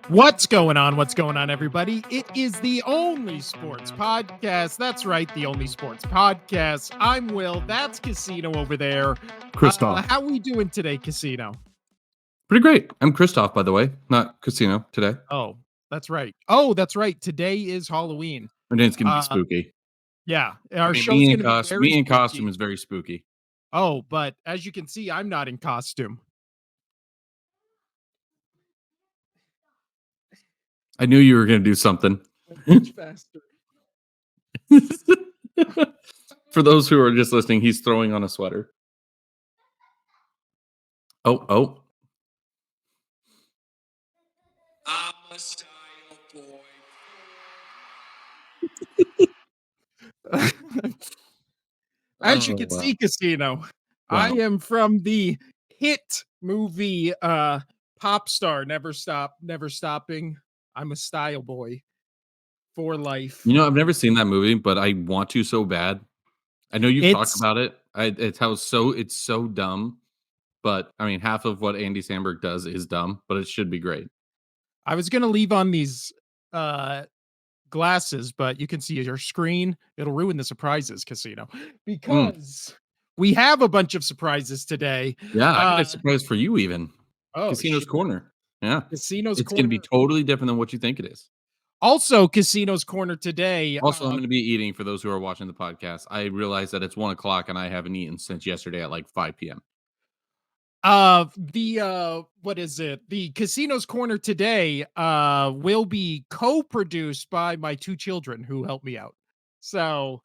What's going on? What's going on, everybody? It is the only sports podcast. That's right, the only sports podcast. I'm Will. That's Casino over there. Christoph. How we doing today, Casino? Pretty great. I'm Christoph, by the way, not Casino today. Oh, that's right. Oh, that's right. Today is Halloween. And it's going to be spooky. Yeah, our show's me going in to be costume. very Me in spooky. costume is very spooky. Oh, but as you can see, I'm not in costume. I knew you were going to do something. Much faster. For those who are just listening, he's throwing on a sweater. Oh. I'm a style boy. As you can see, Casino, I am from the hit movie Pop Star, Never Stop, Never Stopping. I'm a style boy for life. You know, I've never seen that movie, but I want to so bad. I know you've talked about it. It's so dumb. But I mean, half of what Andy Samberg does is dumb, but it should be great. I was gonna leave on these glasses, but you can see your screen. It'll ruin the surprises, Casino, because we have a bunch of surprises today. Yeah, I got a surprise for you even. Oh, Casino's Corner. Yeah. Casino's It's Corner. going to be totally different than what you think it is. Also, Casino's Corner today. Also, I'm going to be eating for those who are watching the podcast. I realize that it's 1:00 and I haven't eaten since yesterday at like 5 p.m. What is it? The Casino's Corner today will be co-produced by my two children who help me out. So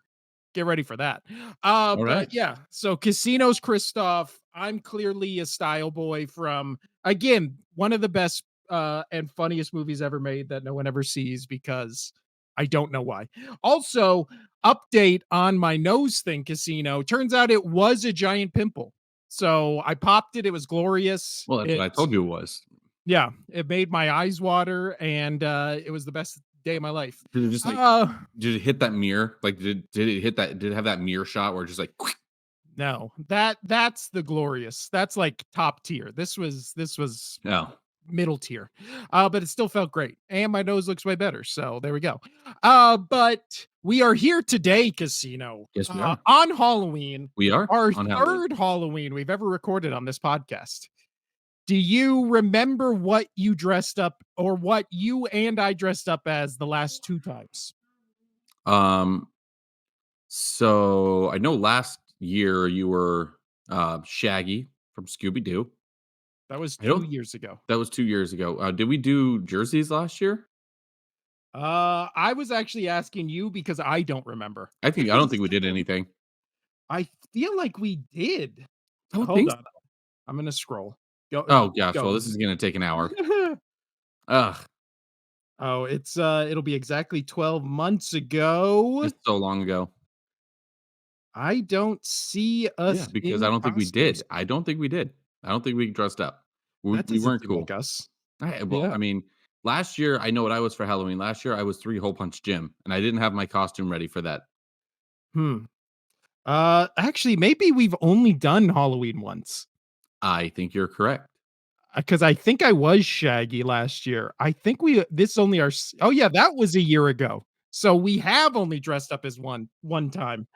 get ready for that. All right. But yeah, so Casino's Christoph. I'm clearly a style boy from, again, one of the best and funniest movies ever made that no one ever sees because I don't know why. Also, update on my nose thing, Casino. Turns out it was a giant pimple. So I popped it. It was glorious. Well, that's what I told you it was. Yeah, it made my eyes water, and it was the best day of my life. Did it just did it hit that mirror? Like, did it hit that? Did it have that mirror shot where it just like? No, that's the glorious. That's like top tier. This was middle tier, but it still felt great, and my nose looks way better. So there we go. But we are here today, Casino. Yes, we are on Halloween. We are our third Halloween we've ever recorded on this podcast. Do you remember what you dressed up, or what you and I dressed up as the last two times? So I know last year you were Shaggy from Scooby-Doo. That was 2 years ago. That was 2 years ago. Did we do jerseys last year? I was actually asking you because I don't remember. I don't think we did anything. I feel like we did. Hold on. I'm gonna scroll. Go. Oh gosh, well, this is gonna take an hour. Ugh. Oh, it'll be exactly 12 months ago. It's so long ago. I don't see us. Yeah, because I don't think we did. I don't think we did. I don't think we dressed up. We weren't cool. Like us. Well, I mean, last year I know what I was for Halloween. Last year I was 3 Hole Punch Jim, and I didn't have my costume ready for that. Actually, maybe we've only done Halloween once. I think you're correct. Because I think I was Shaggy last year. I think that was a year ago. So we have only dressed up as one time.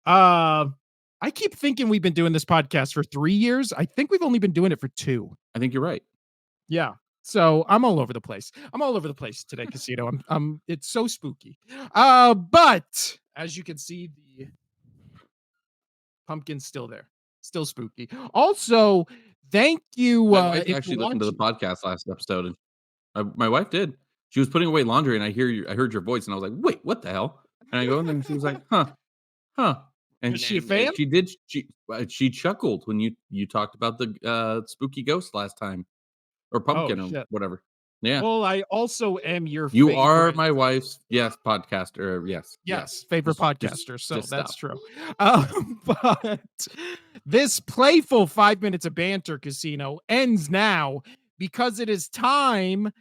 I keep thinking we've been doing this podcast for 3 years. I think we've only been doing it for 2. I think you're right. Yeah. So I'm all over the place. I'm all over the place today, Casino. It's so spooky. But as you can see, the pumpkin's still there. Still spooky. Also, thank you. I actually listened to the podcast last episode, and my wife did. She was putting away laundry, and I heard your voice, and I was like, "Wait, what the hell?" And I go, and then she was like, "Huh." And is she a fan? She chuckled when you talked about the spooky ghost last time, or pumpkin, or whatever. Yeah. Well, I also am your. You are my wife's podcaster. Yes, favorite podcaster. So that's true. But this playful 5 minutes of banter, Casino, ends now because it is time.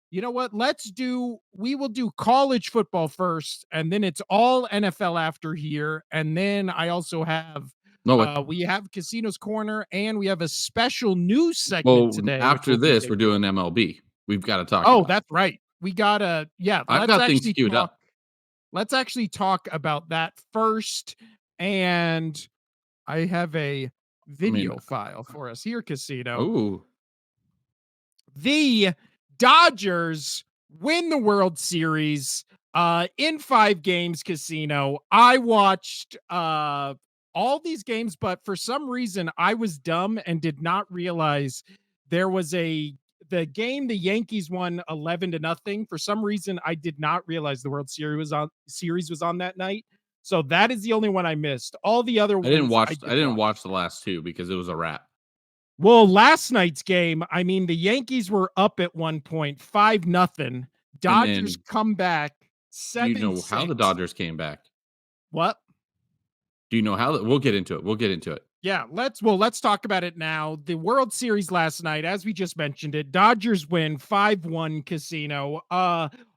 You know what? We will do college football first, and then it's all NFL after here. And then I also have, we have Casino's Corner, and we have a special news segment today. After this, we're doing MLB. we've got to talk Oh, about. that's right. We gotta, yeah. I've got things queued up. Let's actually talk about that first. And I have a I mean, video file for us here, Casino. oh, The Dodgers win the World Series in 5 games, Casino. I watched all these games, but for some reason I was dumb and did not realize there was the game the Yankees won 11-0. For some reason I did not realize the World Series was on that night. So that is the only one I missed. All the other ones I I did didn't watch. watch the last 2 because it was a wrap. Well, last night's game, I mean, the Yankees were up at one point, 5-0. And Dodgers then come back do you know how the 7-6. Dodgers came back? What? Do you know how? We'll get into it. We'll get into it. Yeah, let's talk about it now. The World Series last night, as we just mentioned it, Dodgers win 5-1, Casino.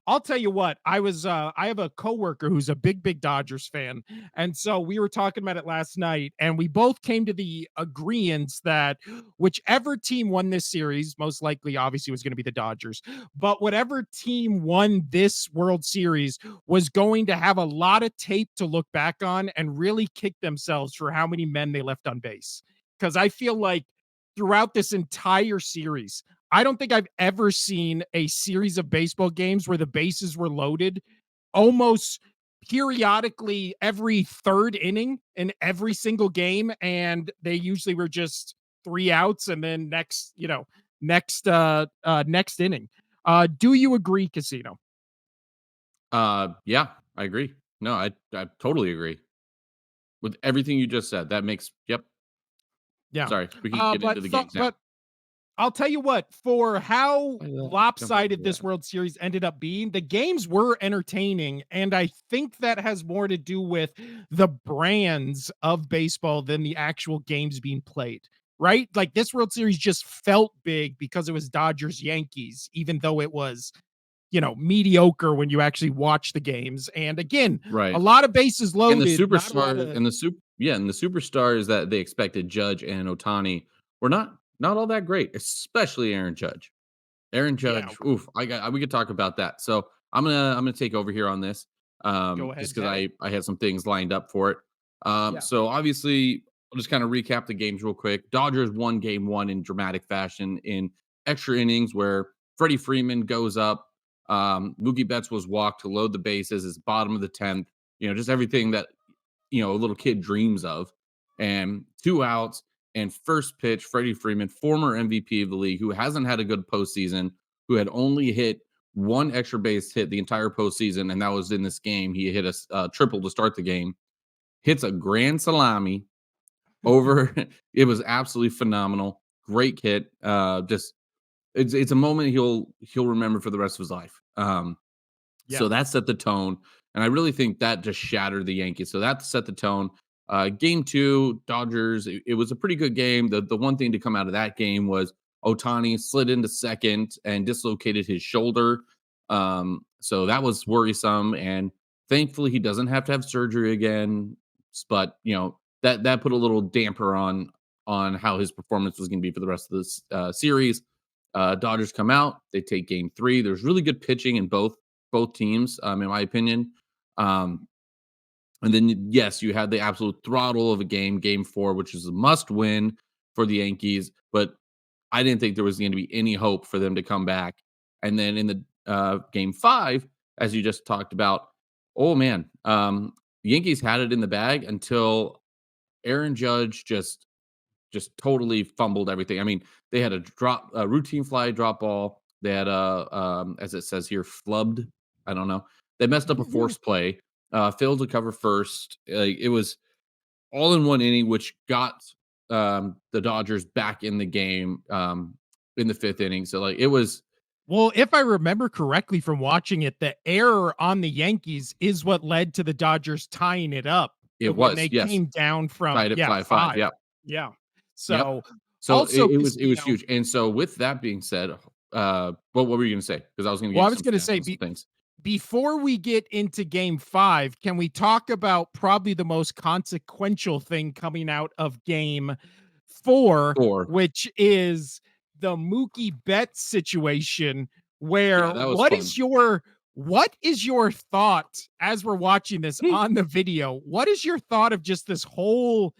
I'll tell you what, I have a coworker who's a big Dodgers fan. And so we were talking about it last night, and we both came to the agreement that whichever team won this series, most likely obviously was going to be the Dodgers, but whatever team won this World Series was going to have a lot of tape to look back on and really kick themselves for how many men they left on base. Because I feel like throughout this entire series, I don't think I've ever seen a series of baseball games where the bases were loaded almost periodically every third inning in every single game. And they usually were just 3 outs and then next inning. Do you agree, Casino? Yeah, I agree. No, I totally agree with everything you just said. That makes yep. Yeah. Sorry, we can get into the games now. But I'll tell you what, for how Jump over lopsided to this that. World Series ended up being, the games were entertaining. And I think that has more to do with the brands of baseball than the actual games being played, right? Like this World Series just felt big because it was Dodgers Yankees, even though it was, mediocre when you actually watch the games. And again, a Right. lot of bases And the loaded, not a lot superstar of, and the super yeah, and the superstars that they expected, Judge and Otani, were not all that great, especially Aaron Judge. Aaron yeah, Judge, oof, we could talk about that. So I'm gonna take over here on this, go just ahead, because Jay. I had some things lined up for it. Yeah. So obviously, I'll just kind of recap the games real quick. Dodgers won Game 1 in dramatic fashion in extra innings, where Freddie Freeman goes up. Mookie Betts was walked to load the bases. It's bottom of the 10th. Just everything that a little kid dreams of. And 2 outs and first pitch, Freddie Freeman, former MVP of the league, who hasn't had a good postseason, who had only hit 1 extra base hit the entire postseason, and that was in this game. He hit a triple to start the game, hits a grand salami over. It was absolutely phenomenal. Great hit. Just it's a moment he'll remember for the rest of his life. Yeah. So that set the tone, and I really think that just shattered the Yankees. So that set the tone. Game 2, Dodgers. It was a pretty good game. The one thing to come out of that game was Otani slid into second and dislocated his shoulder. So that was worrisome, and thankfully he doesn't have to have surgery again. But that put a little damper on how his performance was going to be for the rest of this series. Dodgers come out. They take Game 3. There's really good pitching in both teams, in my opinion. And then, yes, you had the absolute throttle of a Game 4, which is a must win for the Yankees. But I didn't think there was going to be any hope for them to come back. And then in the Game 5, as you just talked about, oh man, the Yankees had it in the bag until Aaron Judge just totally fumbled everything. I mean, they had a routine fly drop ball. They had as it says here, flubbed. I don't know. They messed up a force play, failed to cover first. It was all in one inning, which got the Dodgers back in the game in the 5th inning. So it was. Well, if I remember correctly from watching it, the error on the Yankees is what led to the Dodgers tying it up It when was, they yes, came down from, tied at 5-5. 5. Yep, Yeah. yep. So So also, it was Casino, huge. And so with that being said, what were you going to say? Because I was going to well, give I you was some going to stats say, on some things. before we get into Game 5, can we talk about probably the most consequential thing coming out of Game 4, Or which is the Mookie Betts situation, where Yeah, that was fun. what is your thought as we're watching this on the video? What is your thought of just this whole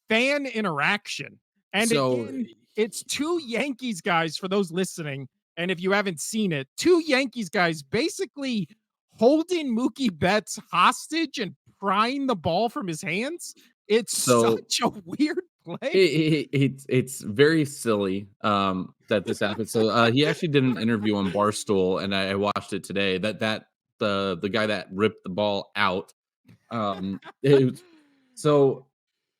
fan interaction? And So again, it's two Yankees guys for those listening. And if you haven't seen it, two Yankees guys basically holding Mookie Betts hostage and prying the ball from his hands. It's so such a weird it, play. it's very silly that this happened. So he actually did an interview on Barstool, and I watched it today. The guy that ripped the ball out. It was, so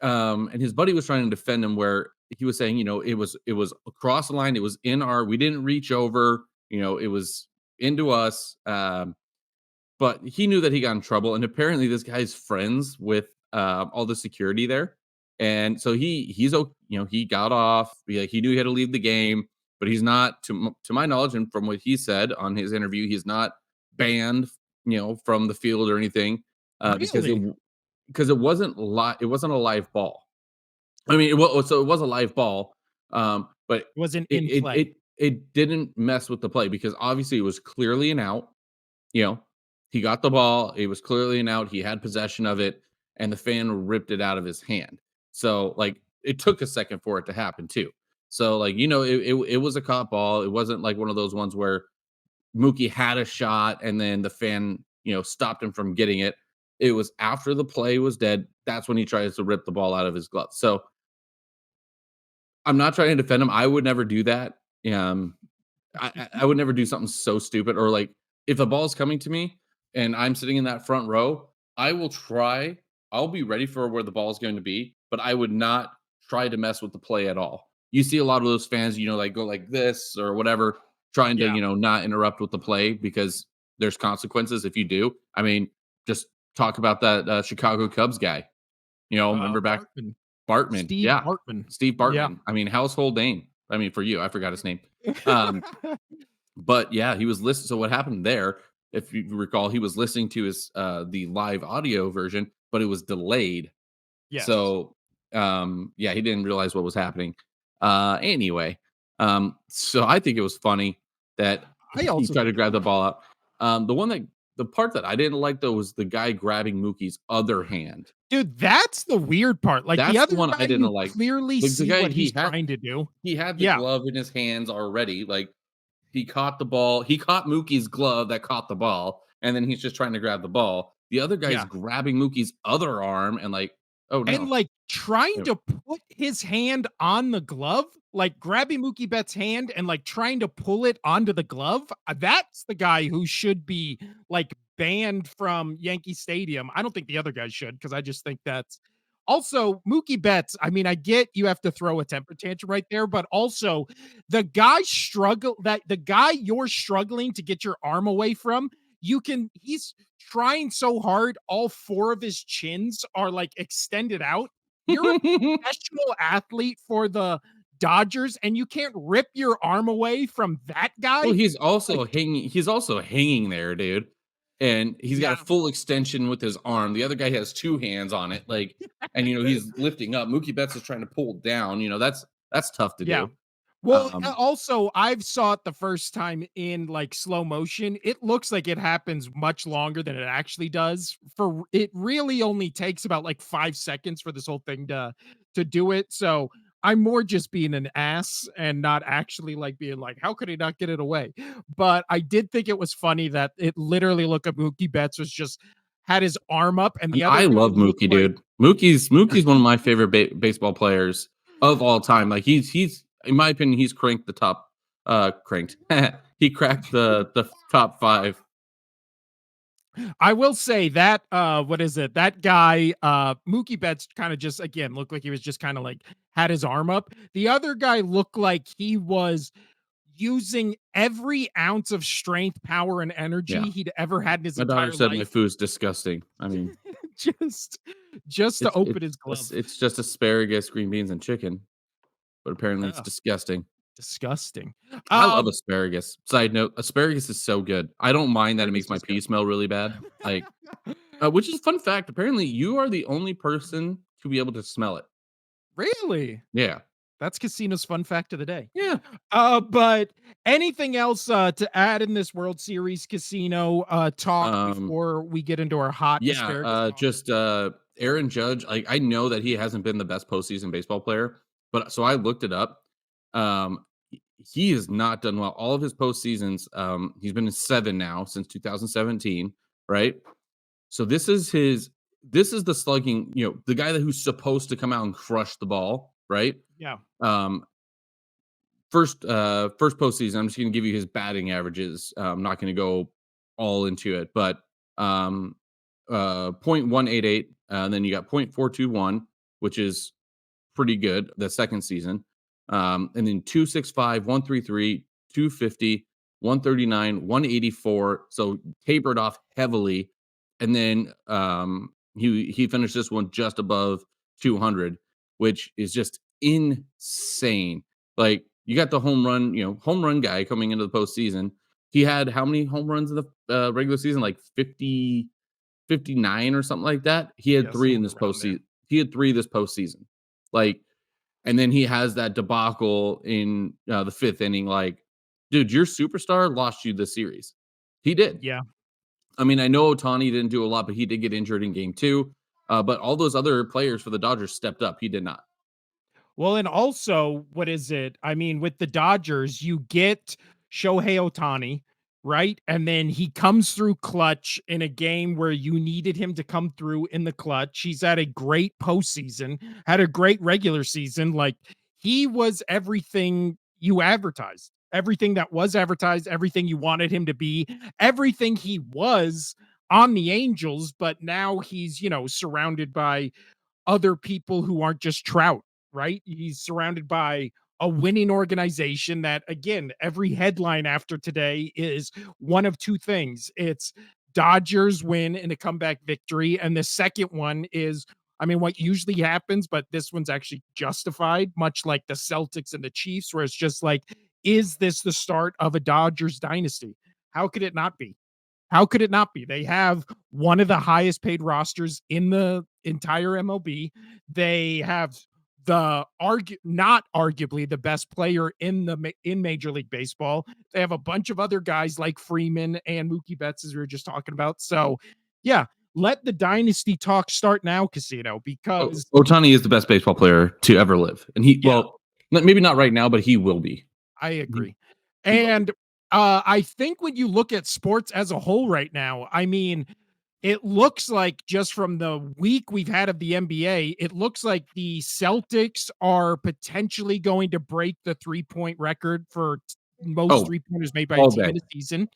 and his buddy was trying to defend him, where he was saying, it was across the line. It was in our. We didn't reach over. It was into us. But he knew that he got in trouble, and apparently this guy's friends with all the security there, and so he got off. He knew he had to leave the game, but he's not, to my knowledge, and from what he said on his interview, he's not banned, from the field or anything, because Really? it wasn't it wasn't a live ball. I mean, it was a live ball, but Wasn't it in it play. it it didn't mess with the play because obviously it was clearly an out. you know, he got the ball. It was clearly an out. He had possession of it, and the fan ripped it out of his hand. So, like, it took a second for it to happen too. So, like, it was a caught ball. It wasn't like one of those ones where Mookie had a shot and then the fan, stopped him from getting it. It was after the play was dead. That's when he tries to rip the ball out of his glove. So I'm not trying to defend him. I would never do that. Um, I would never do something so stupid. Or like if a ball's coming to me and I'm sitting in that front row, I will try. I'll be ready for where the ball's going to be, but I would not try to mess with the play at all. You see a lot of those fans, like go like this or whatever, trying to, Yeah. not interrupt with the play because there's consequences if you do. I mean, just talk about that Chicago Cubs guy. Remember back Bartman. Bartman. Steve Yeah. Bartman. Steve Yeah. Bartman. I mean, household name. I mean, for you, I forgot his name. Um, but yeah, he was listening. So what happened there, if you recall, he was listening to his the live audio version, but it was delayed. Yes. So yeah, he didn't realize what was happening. Anyway, so I think it was funny that I he also tried to think grab the ball out. The part that I didn't like though was the guy grabbing Mookie's other hand. dude, that's the weird part. Like the That's the other one I guy, didn't you like. clearly Like the see guy what he's trying to do. he had the Yeah. glove in his hands already. Like he caught the ball. He caught Mookie's glove that caught the ball, and then he's just trying to grab the ball. The other guy's Yeah. grabbing Mookie's other arm and like, oh And no. like trying Yeah. to put his hand on the glove, like grabbing Mookie Betts' hand and like trying to pull it onto the glove. That's the guy who should be like banned from Yankee Stadium. I don't think the other guys should because I just think that's also Mookie Betts. I mean, I get you have to throw a temper tantrum right there, but also the guy you're struggling to get your arm away from, he's trying so hard, all four of his chins are like extended out. You're a professional athlete for the Dodgers, and you can't rip your arm away from that guy. Well, he's Like, also hanging. He's also hanging there, dude. And he's got a yeah, full extension with his arm. The other guy has two hands on it, like, and he's lifting up. Mookie Betts is trying to pull down. That's tough to yeah. do. Well, Um, also, I've saw it the first time in like slow motion. It looks like it happens much longer than it actually does. For it really only takes about like 5 seconds for this whole thing to do it. So I'm more just being an ass and not actually like being like, how could he not get it away? But I did think it was funny that it literally looked like Mookie Betts was just had his arm up and and the other I guy love looked Mookie, like dude. Mookie's one of my favorite baseball players of all time. Like he's in my opinion, he's cranked the top. Cranked. He cracked the top five. I will say that what is it? That guy, Mookie Betts kind of just again looked like he was just kind of like had his arm up. The other guy looked like he was using every ounce of strength, power, and Yeah. energy he'd ever had in his My daughter entire said my life. food's disgusting. I mean, just just to open his glove. it's just asparagus, green beans, and chicken, but apparently it's Ugh, disgusting. disgusting. I love Um asparagus. Side note, asparagus is so good. I don't mind that it makes Fergus my is pee good. smell really bad. Like, which is fun fact. Apparently, you are the only person to be able to smell it. Really? Yeah. That's Casino's fun fact of the day. Yeah. But anything else to add in this World Series Casino talk before we get into our hot asparagus talk? Just Aaron Judge. I know that he hasn't been the best postseason baseball player, but so I looked it up. He has not done well. All of his postseasons, he's been in 7 now since 2017, right? So this is the slugging, the guy who's supposed to come out and crush the ball, right? Yeah. First postseason, I'm just going to give you his batting averages. I'm not going to go all into it, but .188, and then you got .421, which is pretty good the second season. And then 265, 133, 250, 139, 184. So tapered off heavily. And then he finished this one just above 200, which is just insane. Like, you got the home run guy coming into the postseason. He had how many home runs in the regular season? Like 50, 59 or something like that. He had 3 in this postseason. He had 3 this postseason. Like, and then he has that debacle in the 5th inning. Like, dude, your superstar lost you the series. He did. Yeah. I mean, I know Ohtani didn't do a lot, but he did get injured in game 2. But all those other players for the Dodgers stepped up. He did not. Well, and also, what is it? I mean, with the Dodgers, you get Shohei Ohtani, right? And then he comes through clutch in a game where you needed him to come through in the clutch. He's had a great postseason, had a great regular season. Like, he was everything you advertised, everything that was advertised, everything you wanted him to be, everything he was on the Angels. But now he's, surrounded by other people who aren't just Trout, right? He's surrounded by a winning organization that, again, every headline after today is one of 2 things. It's Dodgers win in a comeback victory. And the second one is, I mean, what usually happens, but this one's actually justified, much like the Celtics and the Chiefs, where it's just like, is this the start of a Dodgers dynasty? How could it not be? How could it not be? They have one of the highest paid rosters in the entire MLB. They have not arguably the best player in Major League Baseball. They have a bunch of other guys like Freeman and Mookie Betts, as we were just talking about. So, yeah, let the dynasty talk start now, Casino, because Ohtani is the best baseball player to ever live, and maybe not right now, but he will be. I agree. And I think when you look at sports as a whole right now, I mean, it looks like, just from the week we've had of the NBA, it looks like the Celtics are potentially going to break the 3-point record for most 3-pointers made by a team in a season.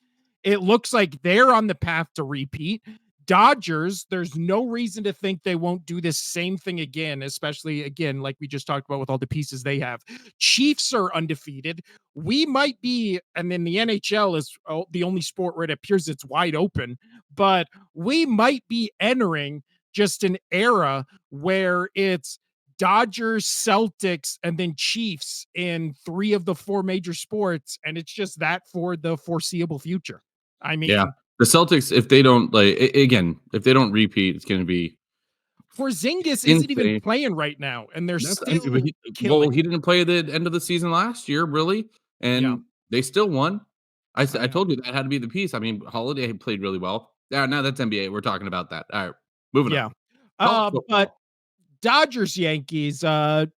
It looks like they're on the path to repeat. Dodgers, there's no reason to think they won't do this same thing again, especially, again, like we just talked about with all the pieces they have. Chiefs are undefeated. We might be, and then the NHL is the only sport where it appears it's wide open, but we might be entering just an era where it's Dodgers, Celtics, and then Chiefs in 3 of the 4 major sports, and it's just that for the foreseeable future. I mean, yeah. The Celtics, if they don't if they don't repeat, it's going to be. Porzingis isn't even playing right now, and they're still killing. He didn't play the end of the season last year, really, and they still won. I told you that had to be the piece. I mean, Holiday played really well. Now that's NBA. We're talking about that. All right, moving on. But Dodgers Yankees, better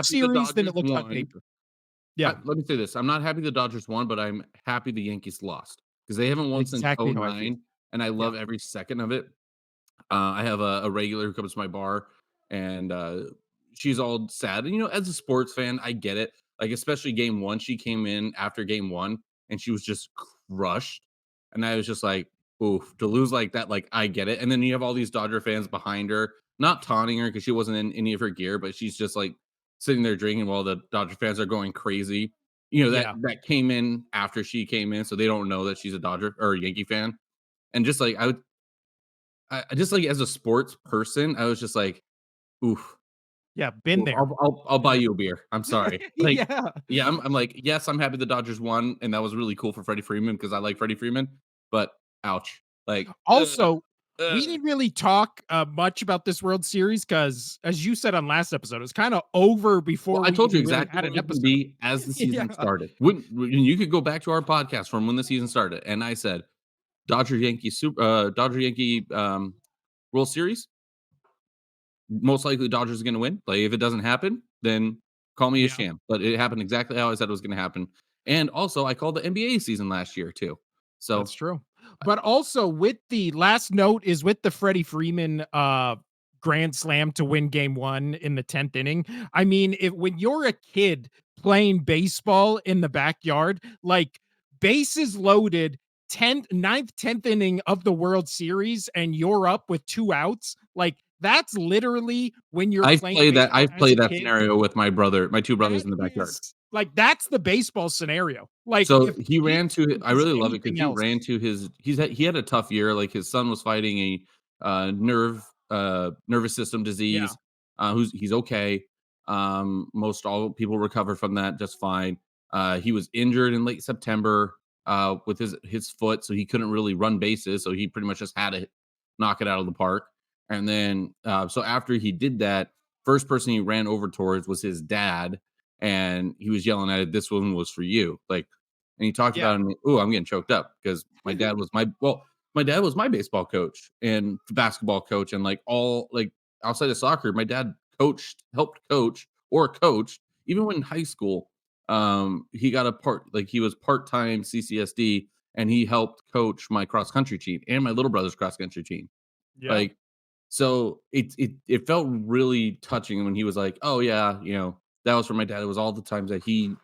series than it looked on paper. Yeah, let me say this: I'm not happy the Dodgers won, but I'm happy the Yankees lost, because they haven't won since 2009, and I love every second of it. I have a regular who comes to my bar, and she's all sad. And, as a sports fan, I get it. Like, especially game 1, she came in after game 1, and she was just crushed. And I was just like, oof, to lose like that, like, I get it. And then you have all these Dodger fans behind her, not taunting her because she wasn't in any of her gear, but she's just like sitting there drinking while the Dodger fans are going crazy. That came in after she came in, so they don't know that she's a Dodger or a Yankee fan. And just like, I just, like, as a sports person, I was just like, oof. Yeah, been there. I'll buy you a beer. I'm sorry. Like, yeah. I'm like, yes, I'm happy the Dodgers won, and that was really cool for Freddie Freeman because I like Freddie Freeman, but ouch. Like, also, We didn't really talk much about this World Series because, as you said on last episode, it was kind of over Well, before I we told you even really exactly had what an it was gonna episode. be as the Yeah, season started. When you could go back to our podcast from when the season started, and I said, Dodger Yankee World Series, most likely Dodgers are gonna win. Like, if it doesn't happen, then call me a yeah. sham. But it happened exactly how I said it was gonna happen. And also, I called the NBA season last year too. That's So true. But also with the last note is with the Freddie Freeman grand slam to win game 1 in the 10th inning. I mean, if when you're a kid playing baseball in the backyard, like bases loaded, 10th, 9th, 10th inning of the World Series and you're up with 2 outs, like that's literally when you're playing baseball I've as a played that kid. scenario with my 2 brothers That in the backyard. is like that's the baseball scenario. Like So if he ran to I is really love it because anything he else. ran to he had a tough year, like, his son was fighting a, nervous system Yeah. disease, he's okay. Most all people recover from that just fine. He was injured in late September, with his foot, so he couldn't really run bases, so he pretty much just had to knock it out of the park, and then, so after he did that, first person he ran over towards was his dad, and he was yelling at it, "This one was for you," like, and he talked Yeah. about it. Oh, I'm getting choked up because my dad was my baseball coach and basketball coach, and like all like outside of soccer, my dad helped coach or coached even when in high school. He got he was part time CCSD, and he helped coach my cross country team and my little brother's cross country team. Yeah. Like, so it felt really touching when he was like, "Oh yeah, that was for my dad." It was all the times that he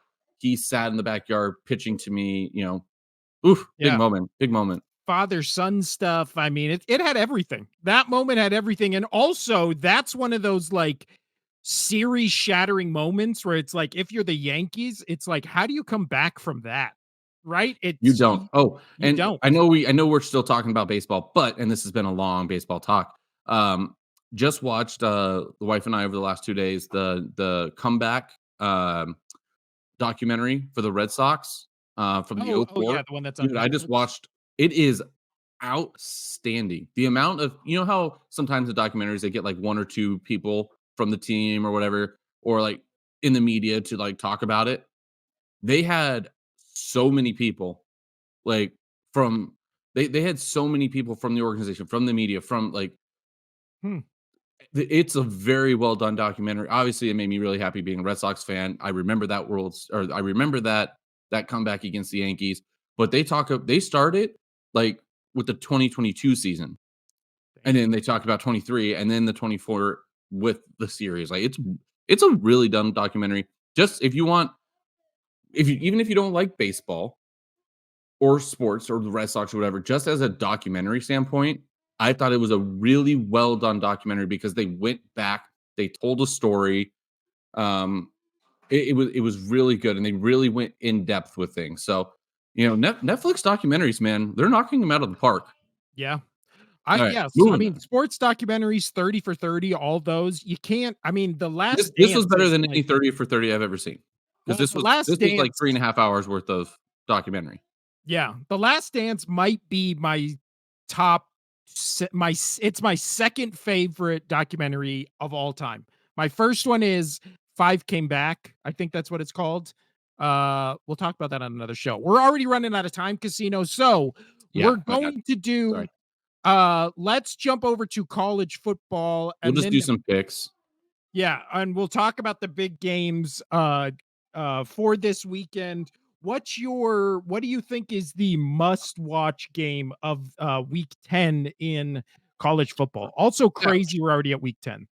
sat in the backyard pitching to me. Oof, big Yeah. moment, big moment. Father son stuff. I mean, it had everything. That moment had everything. And also, that's one of those like series shattering moments where it's like, if you're the Yankees, it's like, how do you come back from that? Right? You don't. Oh, You and don't. I know we're still talking about baseball, but and this has been a long baseball talk. Um, just watched the wife and I over the last 2 days the comeback documentary for the Red Sox from the Oh, yeah, '04. the one that's on Dude, I just Netflix. watched. It is outstanding. The amount of how sometimes the documentaries they get like one or two people from the team or whatever, or like in the media to like talk about it. They had so many people like from they had so many people from the organization, from the media, from like Hmm. it's a very well done documentary. Obviously, it made me really happy being a Red Sox fan. I remember I remember that comeback against the Yankees. But they started like with the 2022 season, and Damn. then they talked about 23, and then the 24 with the series. Like it's a really done documentary. Just if you want, if you even if you don't like baseball or sports or the Red Sox or whatever, just as a documentary standpoint, I thought it was a really well done documentary because they went back, they told a story. Um, it was really good, and they really went in depth with things. So, Netflix documentaries, man, they're knocking them out of the park. Yeah. All right, Yes, I moving mean, on. sports documentaries, 30 for 30, all those, you can't I mean, The Last This was Dance better is than like any 30 for 30 I've ever seen because well, The this Last was like Dance 3.5 hours worth of documentary. yeah, The Last Dance might be my top it's my second favorite documentary of all time. My first one is Five Came Back. I think that's what it's called. We'll talk about that on another show. We're already running out of time, Casino. So Yeah, we're my bad. going to do Sorry. let's jump over to college football We'll and just then do some picks. yeah, and we'll talk about the big games for this weekend. What do you think is the must-watch game of week 10 in college football? Also Yeah. crazy we're already at week 10.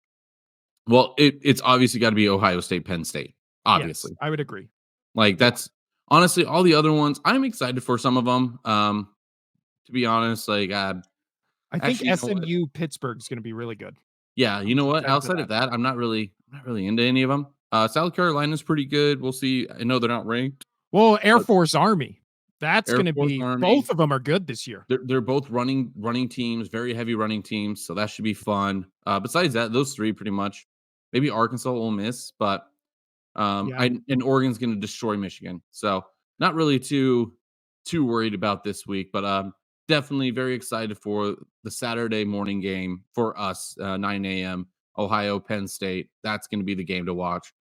Well, it's obviously got to be Ohio State, Penn State, Yes, obviously. I would agree. Like Yeah. that's honestly all the other ones. I'm excited for some of them. To be honest, like I think actually, you know what? SMU Pittsburgh is going to be really good. Yeah, you I'm know what? excited for Outside that. of that, I'm not really into any of them. South Carolina's pretty good. We'll see. I know they're not ranked, Well, Air but Force Army. That's Air going to Force be Army, both of them are good this year. they're both running teams, very heavy running teams, so that should be fun. Besides that, those three pretty much. Maybe Arkansas will miss, but Yeah. and Oregon's going to destroy Michigan. So not really too worried about this week, but definitely very excited for the Saturday morning game for us, 9 a.m. Ohio Penn State. That's going to be the game to watch.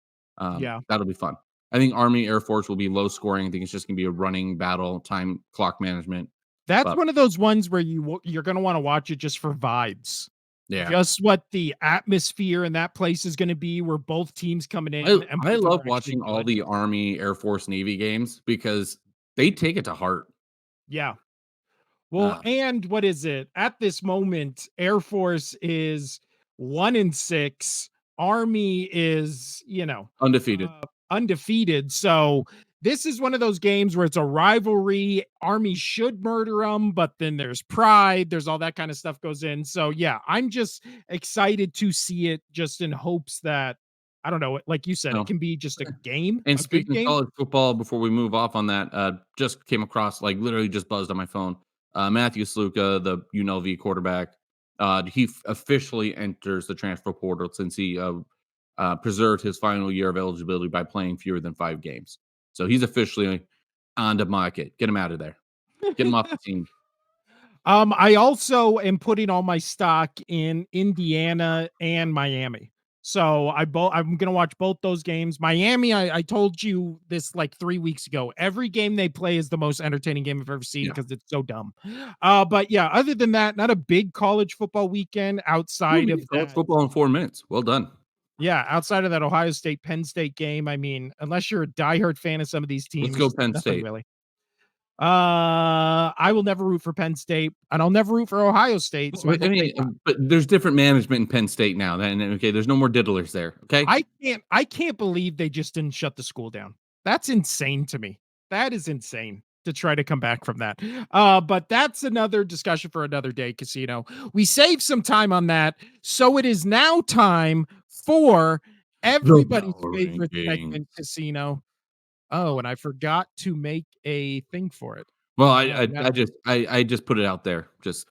Yeah. That'll be fun. I think Army Air Force will be low scoring. I think it's just going to be a running battle, time clock management. That's But one of those ones where you're gonna wanna watch it just for vibes. yeah, Just what the atmosphere in that place is gonna be where both teams coming I in and I both love are actually watching all good. the Army, Air Force, Navy games because they take it to heart. Yeah. Well, Um, and what is it? At this moment, Air Force is 1-6. Army is, undefeated. undefeated. So this is one of those games where it's a rivalry. Army should murder them, but then there's pride. There's all that kind of stuff goes in. So yeah, I'm just excited to see it just in hopes that, I don't know, like you said, it No. can be just a game, And a good speaking of game. college football, before we move off on that, just came across, like literally just buzzed on my phone. Matthew Sluka, the UNLV quarterback, he officially enters the transfer portal since he preserved his final year of eligibility by playing fewer than 5 games. So he's officially on the market. Get him out of there. Get him off the team. I also am putting all my stock in Indiana and Miami. So I'm gonna watch both those games. Miami, I told you this like 3 weeks ago. Every game they play is the most entertaining game I've ever seen Yeah. because it's so dumb. But yeah, other than that, not a big college football weekend Ooh, outside we of did college that. football in 4 minutes. Well done. Yeah, outside of that Ohio State Penn State game. I mean, unless you're a diehard fan of some of these Let's go teams, Penn nothing State. really. I will never root for Penn State, and I'll never root for Ohio State. So I I hope they mean, but there's different management in Penn State now. Then okay, there's no more diddlers there. Okay. I can't believe they just didn't shut the school down. That's insane to me. That is insane to try to come back from that. But that's another discussion for another day, Casino. We saved some time on that. So it is now time for The everybody's power favorite rankings. segment, Casino. Oh, and I forgot to make a thing for it. Well, Oh, I just put it out there. Just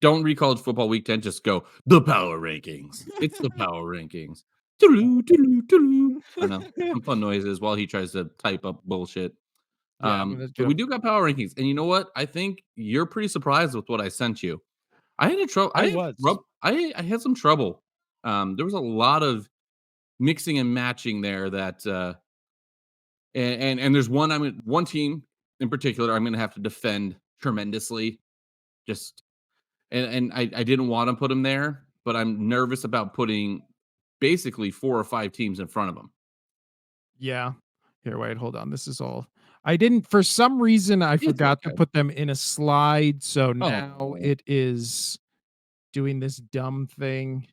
don't read college football week 10. Just go the power rankings. It's the power rankings. Toodaloo, toodaloo, toodaloo. I know some fun noises while he tries to type up bullshit. yeah, I'm gonna But get we up. do got power rankings, and you know what? I think you're pretty surprised with what I sent you. I had a trouble. I was. I had some trouble. There was a lot of mixing and matching there that and there's one team in particular I'm gonna have to defend tremendously. Just and I didn't want to put him there, but I'm nervous about putting basically 4 or 5 teams in front of him. Yeah. Here, wait, hold on. This is all. I didn't, for some reason, I It's forgot to okay. put them in a slide. So now Oh, it is doing this dumb thing.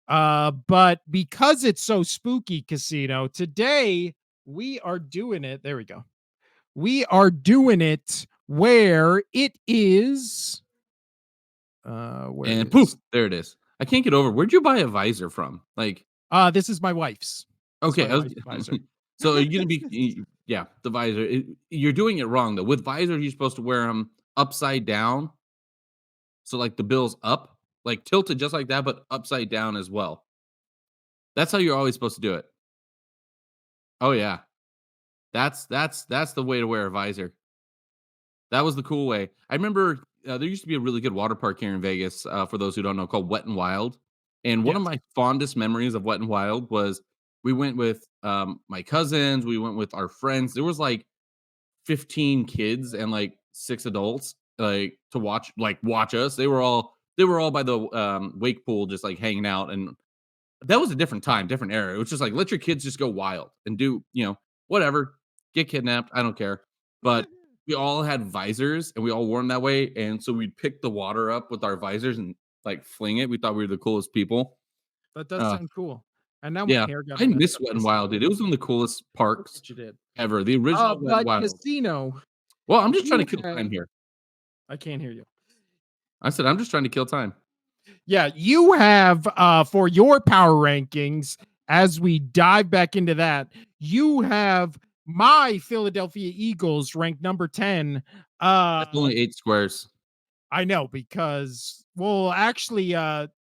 But because it's so spooky, Casino, today we are doing it. There we go. We are doing it where it is. Where and poof, is there it is. I can't get over. Where'd you buy a visor from? Like, this is my wife's. It's okay, my wife's visor. so are you gonna be? Yeah, the visor. You're doing it wrong though. With visors, you're supposed to wear them upside down, so like the bill's up, like tilted just like that, but upside down as well. That's how you're always supposed to do it. Oh yeah, that's the way to wear a visor. That was the cool way. I remember there used to be a really good water park here in Vegas. For those who don't know, called Wet and Wild. And one of Yes. my fondest memories of Wet and Wild was we went with my cousins. We went with our friends. There was like 15 kids and like 6 adults like to watch us. They were all by the wake pool just like hanging out, and that was a different time, different era. It was just like let your kids just go wild and do, whatever, get kidnapped. I don't care. But we all had visors and we all wore them that way. And so we'd pick the water up with our visors and like fling it. We thought we were the coolest people. That does Uh, sound cool. And now my yeah, hair got I all messed miss up, Wet and Wild, Casino. dude. It was one of the coolest Look parks what you did. ever. The original Wet and But Wild. Casino, Well, I'm just trying to you kill have time here. I can't hear you. I said I'm just trying to kill time. Yeah, you have for your power rankings, as we dive back into that, you have my Philadelphia Eagles ranked number 10. That's only 8 squares. I know because well, actually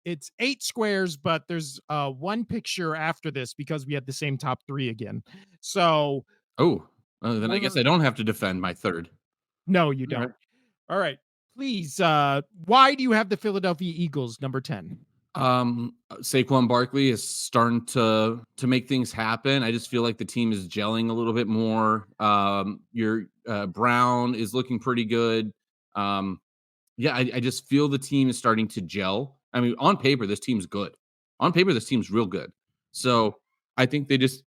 it's 8 squares, but there's one picture after this because we had the same top 3 again. So, Oh, then I guess we're I don't have to defend my third. no, you All right. don't. All right. Please, why do you have the Philadelphia Eagles number 10? Saquon Barkley is starting to make things happen. I just feel like the team is gelling a little bit more. Your Brown is looking pretty good. Yeah, I just feel the team is starting to gel. I mean, on paper, this team's good. On paper, this team's real good. So I think they just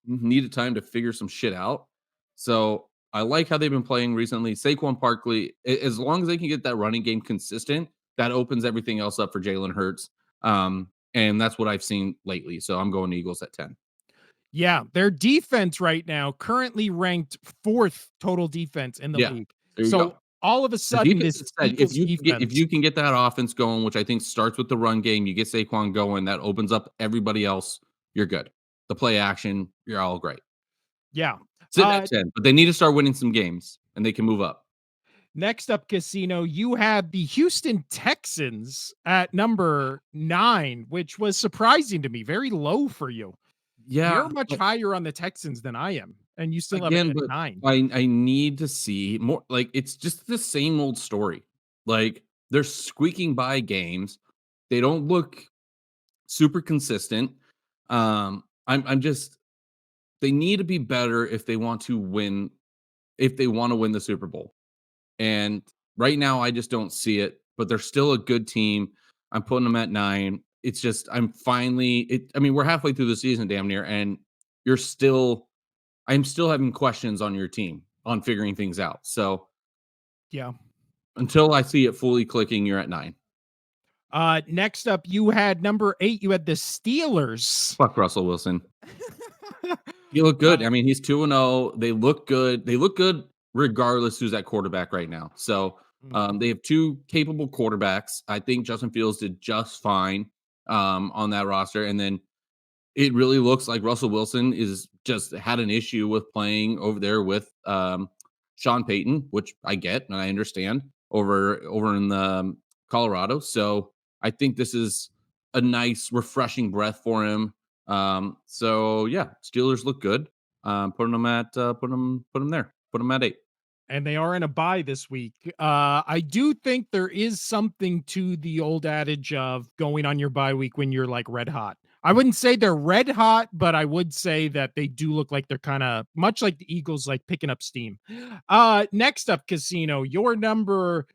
needed time to figure some shit out. So I like how they've been playing recently. Saquon Barkley, as long as they can get that running game consistent, that opens everything else up for Jalen Hurts. And that's what I've seen lately. So I'm going Eagles at 10. Yeah, their defense right now currently ranked 4th total defense in the Yeah, league. there you So go. all of a The sudden, defense this is set. Eagles If defense, you can get that offense going, which I think starts with the run game, you get Saquon going, that opens up everybody else. You're good. The play action, you're all great. yeah. Sitting at 10, but they need to start winning some games, and they can move up. Next up, Casino, you have the Houston Texans at number 9, which was surprising to me. Very low for you. Yeah, You're much but higher on the Texans than I am, and you still have it again, at but 9. I need to see more. Like, it's just the same old story. Like, they're squeaking by games. They don't look super consistent. I'm just they need to be better if they want to win the Super Bowl. And right now, I just don't see it, but they're still a good team. I'm putting them at 9. It's just, I mean, we're halfway through the season damn near, and I'm still having questions on your team on figuring things out. So Yeah. until I see it fully clicking, you're at 9. Next up, you had number 8. You had the Steelers. Fuck Russell Wilson. You look good. Uh, I mean, he's 2-0. They look good. They look good regardless who's at quarterback right now. So they have 2 capable quarterbacks. I think Justin Fields did just fine on that roster. And then it really looks like Russell Wilson is just had an issue with playing over there with Sean Payton, which I get and I understand over in the Colorado. So I think this is a nice, refreshing breath for him. So yeah, Steelers look good. Putting them at put them there. Put them at 8. and they are in a bye this week. I do think there is something to the old adage of going on your bye week when you're like red hot. I wouldn't say they're red hot, but I would say that they do look like they're kind of much like the Eagles, like picking up steam. Next up, Casino, your number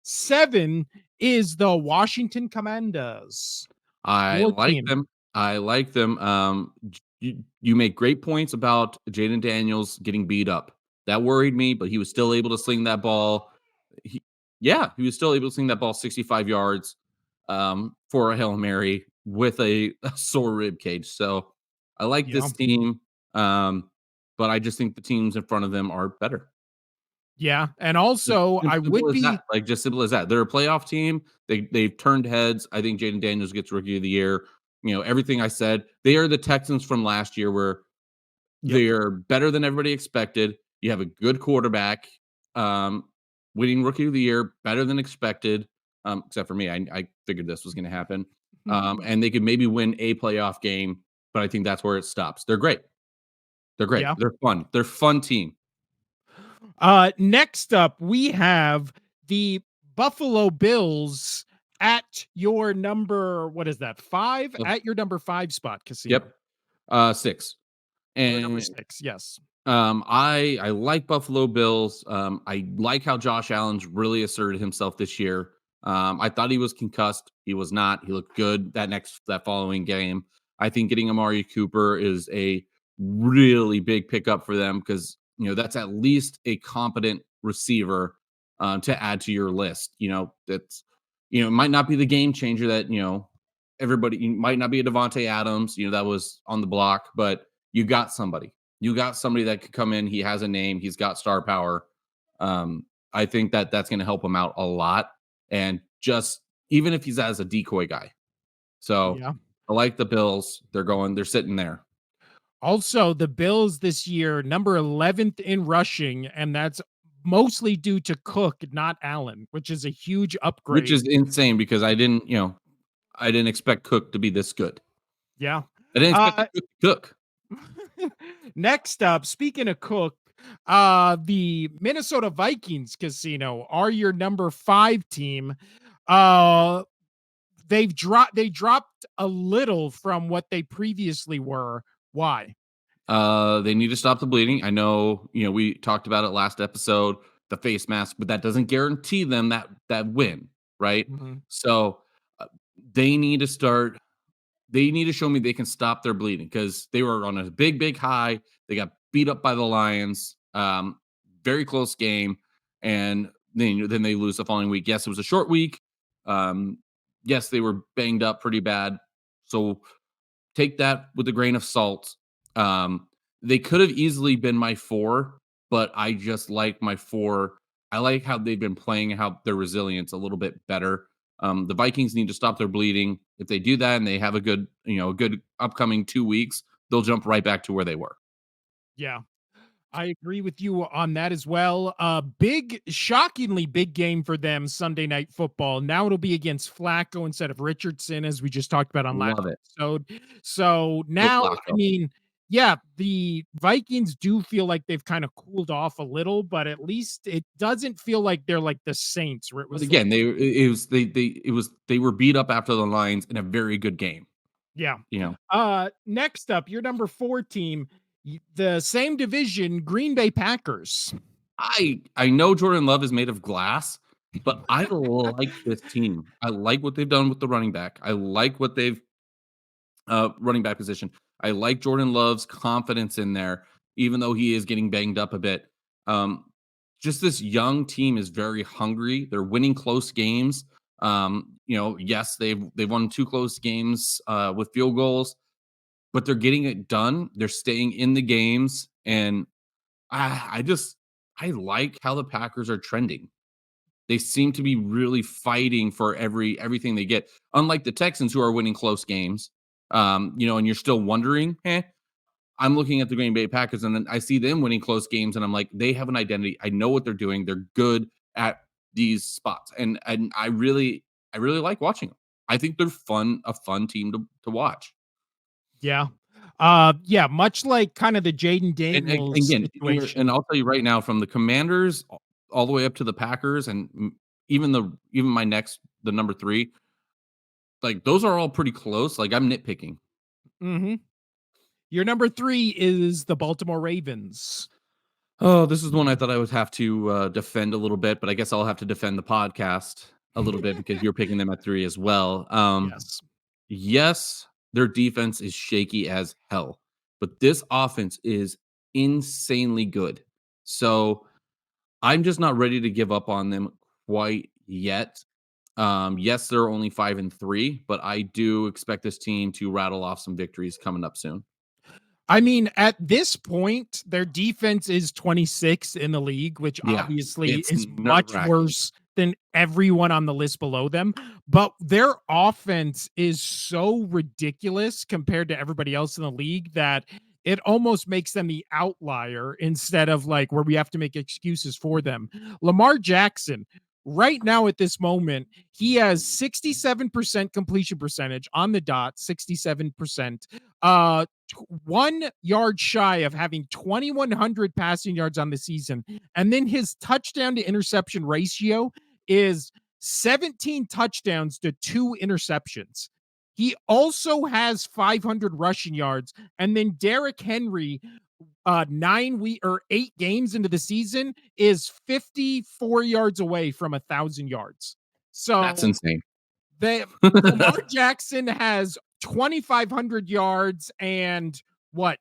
7 is the Washington Commanders. I Your like team. them. I like them. You make great points about Jaden Daniels getting beat up. That worried me, but he was still able to sling that ball. He was still able to sling that ball 65 yards for a Hail Mary with a sore rib cage. So I like Yeah. this team, but I just think the teams in front of them are better. Yeah. And also, I would Simple as be that. Like, just simple as that. They're a playoff team. They've turned heads. I think Jaden Daniels gets rookie of the year. You know, everything I said. They are the Texans from last year where Yep. they're better than everybody expected. You have a good quarterback, winning rookie of the year, better than expected. Except for me. I figured this was gonna happen. And they could maybe win a playoff game, but I think that's where it stops. They're great. They're great. Yeah. They're fun. They're a fun team. Next up, we have the Buffalo Bills at your number, what is that, 5? Yep. At your number 5 spot, Casino. Yep. 6. Your number And 6, yes. I like Buffalo Bills. I like how Josh Allen's really asserted himself this year. I thought he was concussed. He was not. He looked good that following game. I think getting Amari Cooper is a really big pickup for them because that's at least a competent receiver to add to your list. That's it might not be the game changer that everybody might not be a Devontae Adams. That was on the block, but you got somebody. You got somebody that could come in. He has a name. He's got star power. I think that's going to help him out a lot. And just even if he's as a decoy guy. So Yeah. I like the Bills. They're sitting there. Also, the Bills this year, number 11th in rushing, and that's mostly due to Cook, not Allen, which is a huge upgrade. Which is insane because I didn't expect Cook to be this good. Yeah. I didn't expect Cook. Next up, speaking of Cook, The Minnesota Vikings casino are your number 5 team. Uh, they dropped a little from what they previously were. Why? They need to stop the bleeding. I know, we talked about it last episode, the face mask, but that doesn't guarantee them that win, right? Mhm. So uh, they need to start. They need to show me they can stop their bleeding because they were on a big high. They got beat up by the Lions. Very close game, and then they lose the following week. Yes, it was a short week. Um, yes, they were banged up pretty bad. So take that with a grain of salt. Um, they could have easily been my 4, but I just like my 4. I like how they've been playing, how their resilience a little bit better. The Vikings need to stop their bleeding. If they do that and they have a good upcoming 2 weeks, they'll jump right back to where they were. Yeah. I agree with you on that as well. Shockingly big game for them Sunday Night Football. Now it'll be against Flacco instead of Richardson, as we just talked about on last Love it. episode. So Go now, I Flacco. mean, yeah, the Vikings do feel like they've kind of cooled off a little, but at least it doesn't feel like they're like the Saints, where it But was like, again, they were beat up after the Lions in a very good game. yeah. You know, Next up, your number 4 team, the same division, Green Bay Packers. I know Jordan Love is made of glass, but I like this team. I like what they've done with the running back. I like what they've running back position. I like Jordan Love's confidence in there, even though he is getting banged up a bit. Um, just this young team is very hungry. They're winning close games. Yes, they've won 2 close games with field goals, but they're getting it done. They're staying in the games, and I just I like how the Packers are trending. They seem to be really fighting for everything they get. Unlike the Texans who are winning close games. And you're still wondering, I'm looking at the Green Bay Packers and then I see them winning close games and I'm like, they have an identity. I know what they're doing. They're good at these spots. And I really like watching them. I think they're a fun team to watch. Yeah. Yeah, much like kind of the Jaden And Daniels again, situation. and I'll tell you right now, from the Commanders all the way up to the Packers, and even the number 3, like those are all pretty close. Like I'm nitpicking. Mhm. Your number 3 is the Baltimore Ravens. Oh, this is one I thought I would have to defend a little bit, but I guess I'll have to defend the podcast a little bit because you're picking them at 3 as well. Yes. Yes, their defense is shaky as hell, but this offense is insanely good. So I'm just not ready to give up on them quite yet. Yes, they're only 5-3, but I do expect this team to rattle off some victories coming up soon. I mean, at this point, their defense is 26th in the league, which Yeah, obviously it's is much nerve-wracking. worse than everyone on the list below them. But their offense is so ridiculous compared to everybody else in the league that it almost makes them the outlier instead of like where we have to make excuses for them. Lamar Jackson, right now at this moment, he has 67% completion percentage on the dot, 67%. 1 yard shy of having 2,100 passing yards on the season. And then his touchdown to interception ratio is 17 touchdowns to 2 interceptions. He also has 500 rushing yards. And then Derrick Henry, 8 games into the season, is 54 yards away from 1,000 yards. That's So insane. Lamar Jackson has 2,500 yards and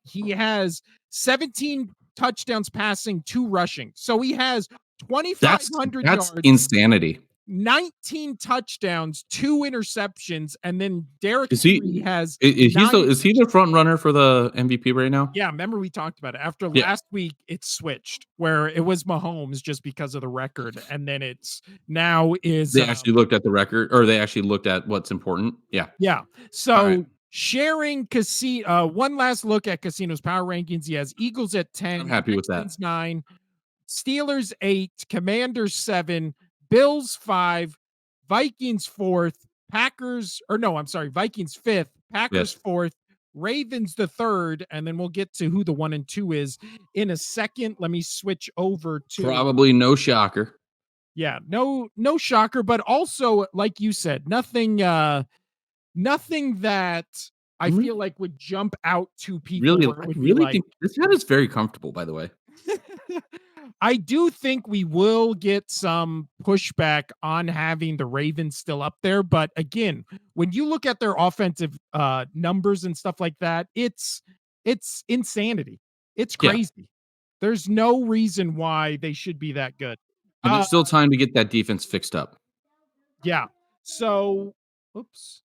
he has 17 touchdowns passing, 2 rushing. So he has That's 2,500 that's yards, insanity. 19 touchdowns, 2 interceptions, and then Derrick Is Henry he has is 9. he the front runner for the MVP right now? Yeah, remember we talked about it. After Yeah, last week, it switched where it was Mahomes just because of the record, and then it's now is they actually looked at the record, or they actually looked at what's important. Yeah. yeah. All right. So sharing casino, one last look at Casino's power rankings. He has Eagles at I'm 10, happy with that. Texans 9, Steelers 8, Commanders 7, Bills 5, Vikings 4th, Vikings 5th, Packers Yes. 4th, Ravens the third, and then we'll get to who the 1 and 2 is in a second. Let me switch over to Probably no shocker. yeah, no shocker, but also like you said, nothing that I feel like would jump out to people where it I would be really like think this hat is very comfortable, by the way. I do think we will get some pushback on having the Ravens still up there, but again, when you look at their offensive numbers and stuff like that, it's insanity. It's Yeah. crazy. There's no reason why they should be that good. And Uh there's still time to get that defense fixed up. yeah. So, oops.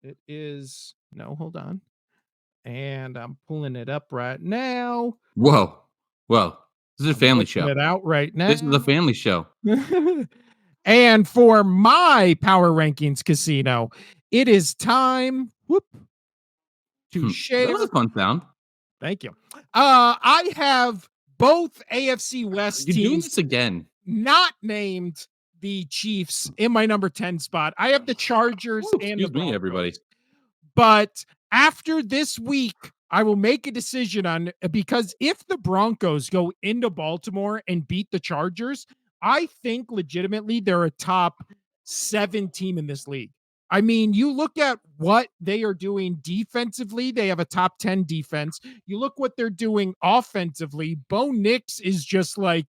It is no, hold on. And I'm pulling it up right now. Whoa. Whoa. This is a I'm family looking show. it out right now. This is a family show. And for my power rankings casino, it is time to That share. was a fun sound. Thank you. I have both AFC West You're doing teams this again. not named the Chiefs in my number 10 spot. I have the Chargers Ooh, and the excuse me, Broncos. everybody. But after this week, I will make a decision on because if the Broncos go into Baltimore and beat the Chargers, I think legitimately they're a top 7 team in this league. I mean, you look at what they are doing defensively, they have a top 10 defense. You look what they're doing offensively. Bo Nix is just like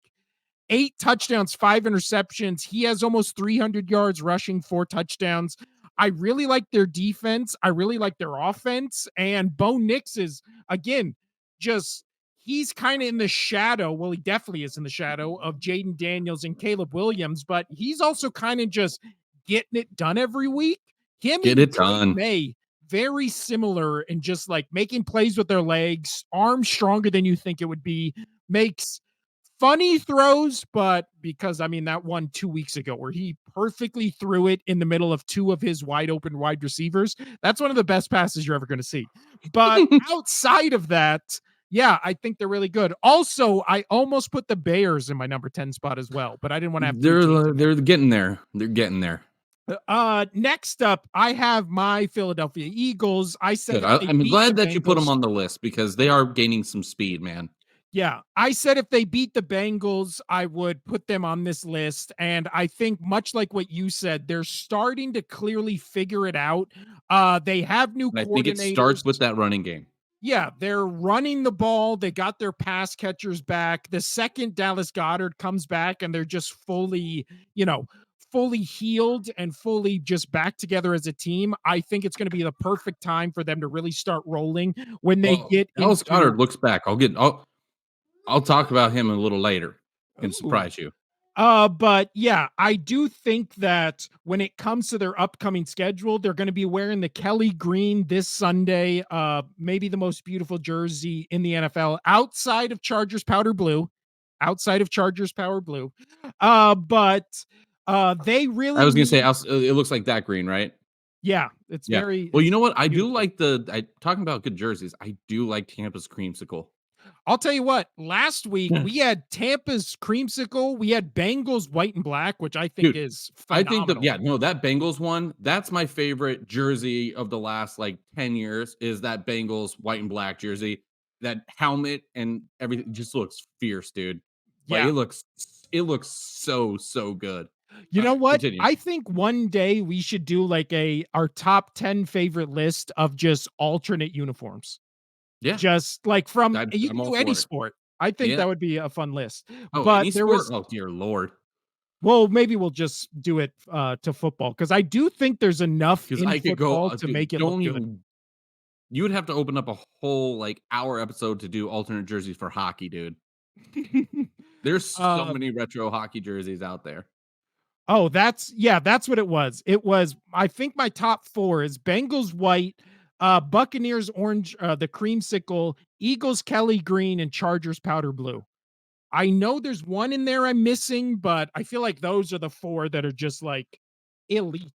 8 touchdowns, 5 interceptions. He has almost 300 yards rushing, 4 touchdowns. I really like their defense. I really like their offense. And Bo Nix is, again, just he's kind of in the shadow. Well, he definitely is in the shadow of Jaden Daniels and Caleb Williams, but he's also kind of just getting it done every week. Him Get and it Drake done. May, very similar in just like making plays with their legs, arms stronger than you think it would be, makes funny throws, but because I mean that one 2 weeks ago where he perfectly threw it in the middle of 2 of his wide open wide receivers. That's one of the best passes you're ever going to see. But outside of that, yeah, I think they're really good. Also, I almost put the Bears in my number 10 spot as well, but I didn't want to have 3 teams in there. They're getting there. They're getting there. Next up, I have my Philadelphia Eagles. I said Good. if they I'm beat glad the that you put them Bengals, on the list because they are gaining some speed, man. yeah, I said if they beat the Bengals, I would put them on this list. And I think, much like what you said, they're starting to clearly figure it out. They have new And I think it starts coordinators. with that running game. Yeah, they're running the ball. They got their pass catchers back. The second Dallas Goedert comes back and they're just fully, fully healed and fully just back together as a team. I think it's going to be the perfect time for them to really start rolling when they Well, get Dallas into Goedert looks back. I'll talk about him a little later. Can surprise you. But yeah, I do think that when it comes to their upcoming schedule, they're going to be wearing the Kelly green this Sunday. Maybe the most beautiful jersey in the NFL outside of Chargers powder blue. Outside of Chargers power blue. But they really I was gonna say need, it looks like that green, right? yeah, it's Yeah. very Well, you it's know what? I do beautiful. like talking about good jerseys. I do like Tampa's creamsicle. I'll tell you what, last week we had Tampa's creamsicle, we had Bengals white and black, which I think Dude, is I think phenomenal. that Bengals one, that's my favorite jersey of the last like 10 years is that Bengals white and black jersey. That helmet and everything just looks fierce, dude. Like Yeah. it looks so good. You All know right, what? continue. I think one day we should do like our top 10 favorite list of just alternate uniforms. Yeah, Just like from you I'm can all do any for it. sport. I think Yeah. that would be a fun list. Oh, But any there sport? was Oh, dear Lord. well, maybe we'll just do it to football because I do think there's enough Because in I could go, football to dude, make it look don't good. even. You would have to open up a whole like hour episode to do alternate jerseys for hockey, dude. There's so Um, many retro hockey jerseys out there. Oh, that's what it was. It was I think my top 4 is Bengals white, Buccaneers orange, the creamsicle, Eagles Kelly green, and Chargers powder blue. I know there's one in there I'm missing, but I feel like those are the 4 that are just like elite.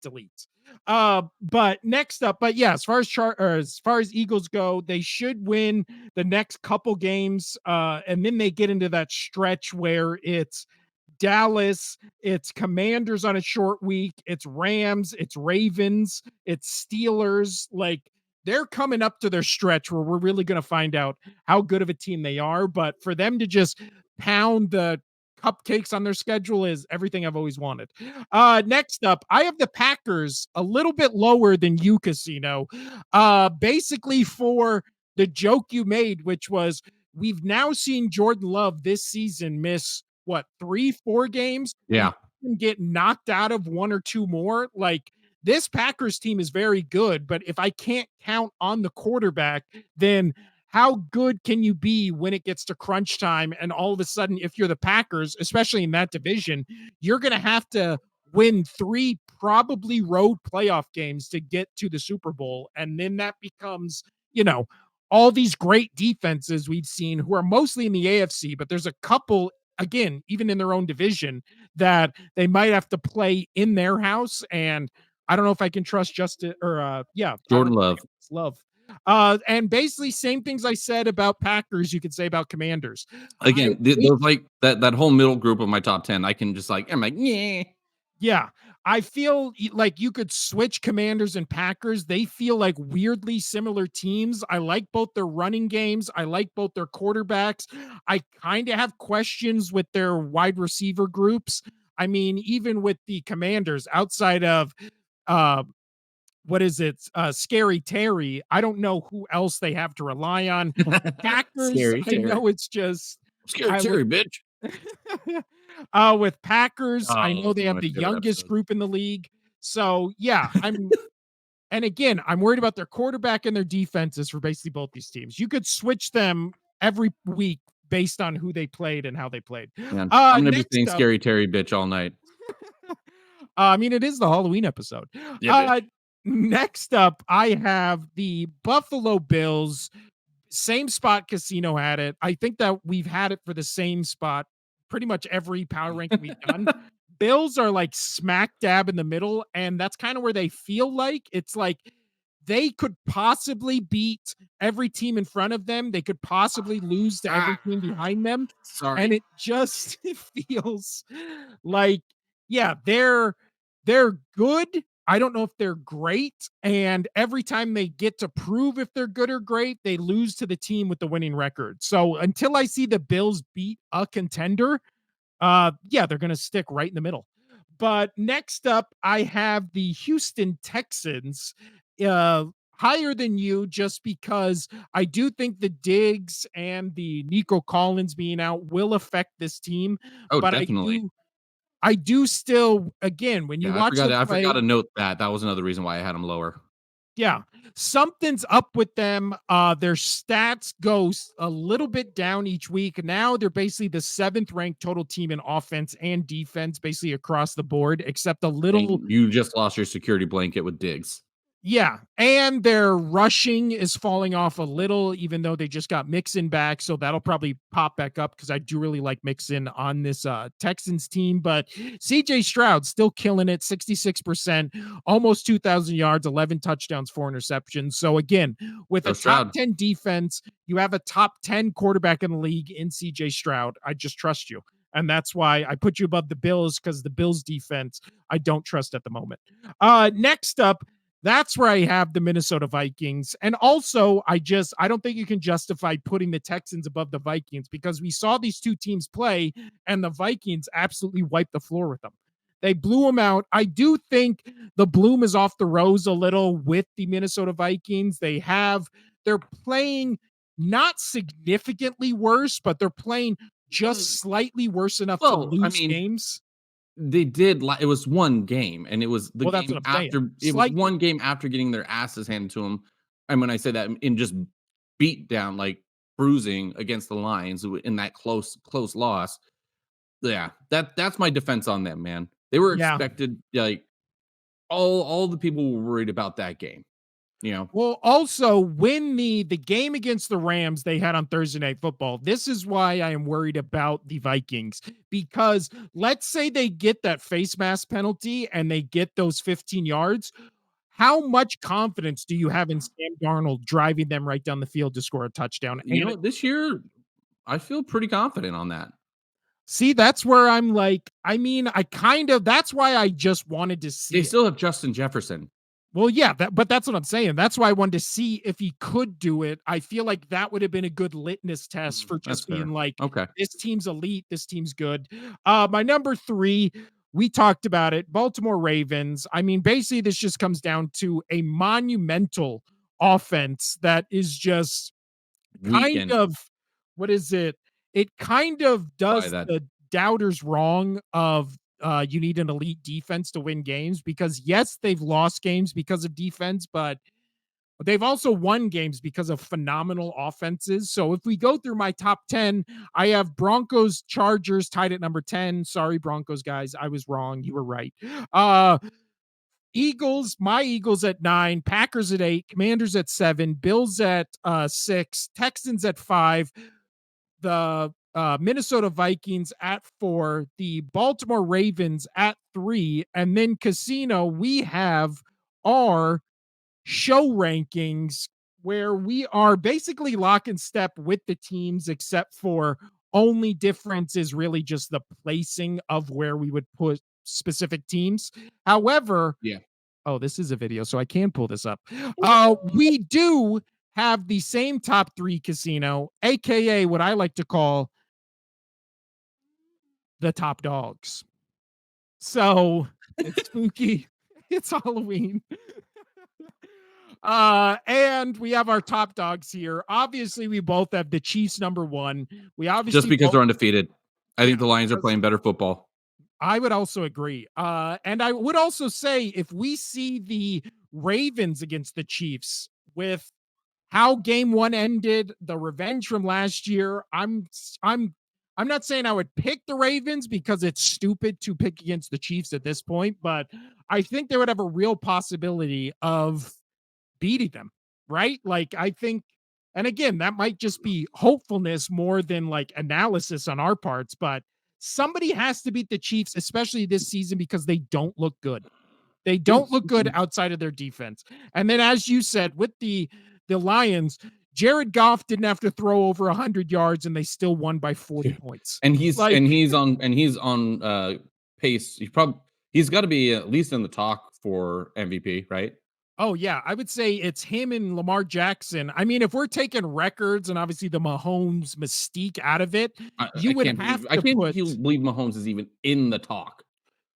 But next up, but yeah, as far as Eagles go, they should win the next couple games, and then they get into that stretch where it's Dallas, it's Commanders on a short week, it's Rams, it's Ravens, it's Steelers. Like they're coming up to their stretch where we're really going to find out how good of a team they are. But for them to just pound the cupcakes on their schedule is everything I've always wanted. Next up, I have the Packers a little bit lower than you, Casino. Basically for the joke you made, which was we've now seen Jordan Love this season miss what 3-4 games Yeah. and get knocked out of one or two more. Like this Packers team is very good, but if I can't count on the quarterback, then how good can you be when it gets to crunch time? And all of a sudden, if you're the Packers, especially in that division, you're going to have to win 3 probably road playoff games to get to the Super Bowl. And then that becomes, all these great defenses we've seen who are mostly in the AFC, but there's a couple, again, even in their own division, that they might have to play in their house. And I don't know if I can trust Justin or Jordan Love. And basically same things I said about Packers, you could say about Commanders. Again, there's like that whole middle group of my top 10. I can just I'm like, yeah. Yeah, I feel like you could switch Commanders and Packers. They feel like weirdly similar teams. I like both their running games. I like both their quarterbacks. I kind of have questions with their wide receiver groups. I mean, even with the Commanders outside of what is it? Scary Terry. I don't know who else they have to rely on. Packers, Scary I Terry. know it's just Scary Terry, bitch. With Packers, I know they one of have my the favorite youngest episodes. group in the league. So yeah, and again, I'm worried about their quarterback and their defenses for basically both these teams. You could switch them every week based on who they played and how they played. Man, I'm gonna be Next saying up, Scary Terry, bitch, all night. I mean, it is the Halloween episode. Yeah, Next up, I have the Buffalo Bills. Same spot Casino had it. I think that we've had it for the same spot pretty much every power ranking we've done. Bills are like smack dab in the middle, and that's kind of where they feel like it's like they could possibly beat every team in front of them. They could possibly lose to every team behind them. Sorry. And it just feels like, yeah, they're good. I don't know if they're great. And every time they get to prove if they're good or great, they lose to the team with the winning record. So until I see the Bills beat a contender, they're going to stick right in the middle. But next up, I have the Houston Texans higher than you just because I do think the Diggs and the Nico Collins being out will affect this team. Oh, But definitely. I do still, again, when you Yeah, watch them I play, forgot to note that. That was another reason why I had him lower. yeah, something's up with them. Their stats go a little bit down each week. Now they're basically the 7th ranked total team in offense and defense, basically across the board, except a little. And you just lost your security blanket with Diggs. Yeah, and their rushing is falling off a little, even though they just got Mixon back, so that'll probably pop back up because I do really like Mixon on this Texans team. But CJ Stroud still killing it, 66%, almost 2,000 yards, 11 touchdowns, 4 interceptions. So again, with a top 10 defense, you have a top 10 quarterback in the league in CJ Stroud. I just trust you. And that's why I put you above the Bills, because the Bills defense I don't trust at the moment. Next up, that's where I have the Minnesota Vikings. And also, I don't think you can justify putting the Texans above the Vikings because we saw these two teams play and the Vikings absolutely wiped the floor with them. They blew them out. I do think the bloom is off the rose a little with the Minnesota Vikings. They're playing not significantly worse, but they're playing just slightly worse enough to lose games. They did. It was one game, and it was the that's game what I'm after. saying. It was one game after getting their asses handed to them. And when I say that, in just beat down, like bruising against the Lions in that close loss. Yeah, that's my defense on them, man. They were expected, like all the people were worried about that game. Well, also when the game against the Rams they had on Thursday Night Football, this is why I am worried about the Vikings, because let's say they get that face mask penalty and they get those 15 yards. How much confidence do you have in Sam Darnold driving them right down the field to score a touchdown? This year I feel pretty confident on that. See, that's where I'm like, I mean, that's why I just wanted to see. They still have Justin Jefferson. Well, yeah, but that's what I'm saying. That's why I wanted to see if he could do it. I feel like that would have been a good litmus test for That's just being fair. like, Okay. this team's elite, this team's good. My number 3, we talked about it, Baltimore Ravens. I mean, basically, this just comes down to a monumental offense that is just kind Weekend of, what is it? It kind of by does that. the doubters wrong of you need an elite defense to win games, because yes, they've lost games because of defense, but they've also won games because of phenomenal offenses. So if we go through my top 10, I have Broncos, Chargers tied at number 10. Sorry, Broncos guys. I was wrong. You were right. Uh, Eagles, my Eagles at 9, Packers at 8, Commanders at 7, Bills at 6, Texans at 5, the Minnesota Vikings at 4, the Baltimore Ravens at 3, and then Casino, we have our show rankings where we are basically lock and step with the teams, except for only difference is really just the placing of where we would put specific teams. However, Yeah. oh, this is a video, so I can pull this up. We do have the same top 3 Casino, aka what I like to call the top dogs. So it's spooky. It's Halloween. And we have our top dogs here. Obviously, we both have the Chiefs number 1. We Just obviously because both, they're undefeated. I yeah, think the Lions are because playing better football. I would also agree. And I would also say if we see the Ravens against the Chiefs with how game 1 ended, the revenge from last year, I'm not saying I would pick the Ravens because it's stupid to pick against the Chiefs at this point, but I think they would have a real possibility of beating them, right? Like, I think, and again, that might just be hopefulness more than like analysis on our parts, but somebody has to beat the Chiefs, especially this season, because they don't look good. They don't look good outside of their defense. And then, as you said, with the Lions, Jared Goff didn't have to throw over 100 yards, and they still won by 40 points. And he's Like, on pace. He's got to be at least in the talk for MVP, right? oh yeah, I would say it's him and Lamar Jackson. I mean, if we're taking records and obviously the Mahomes mystique out of it, you would have I to can't put, believe Mahomes is even in the talk.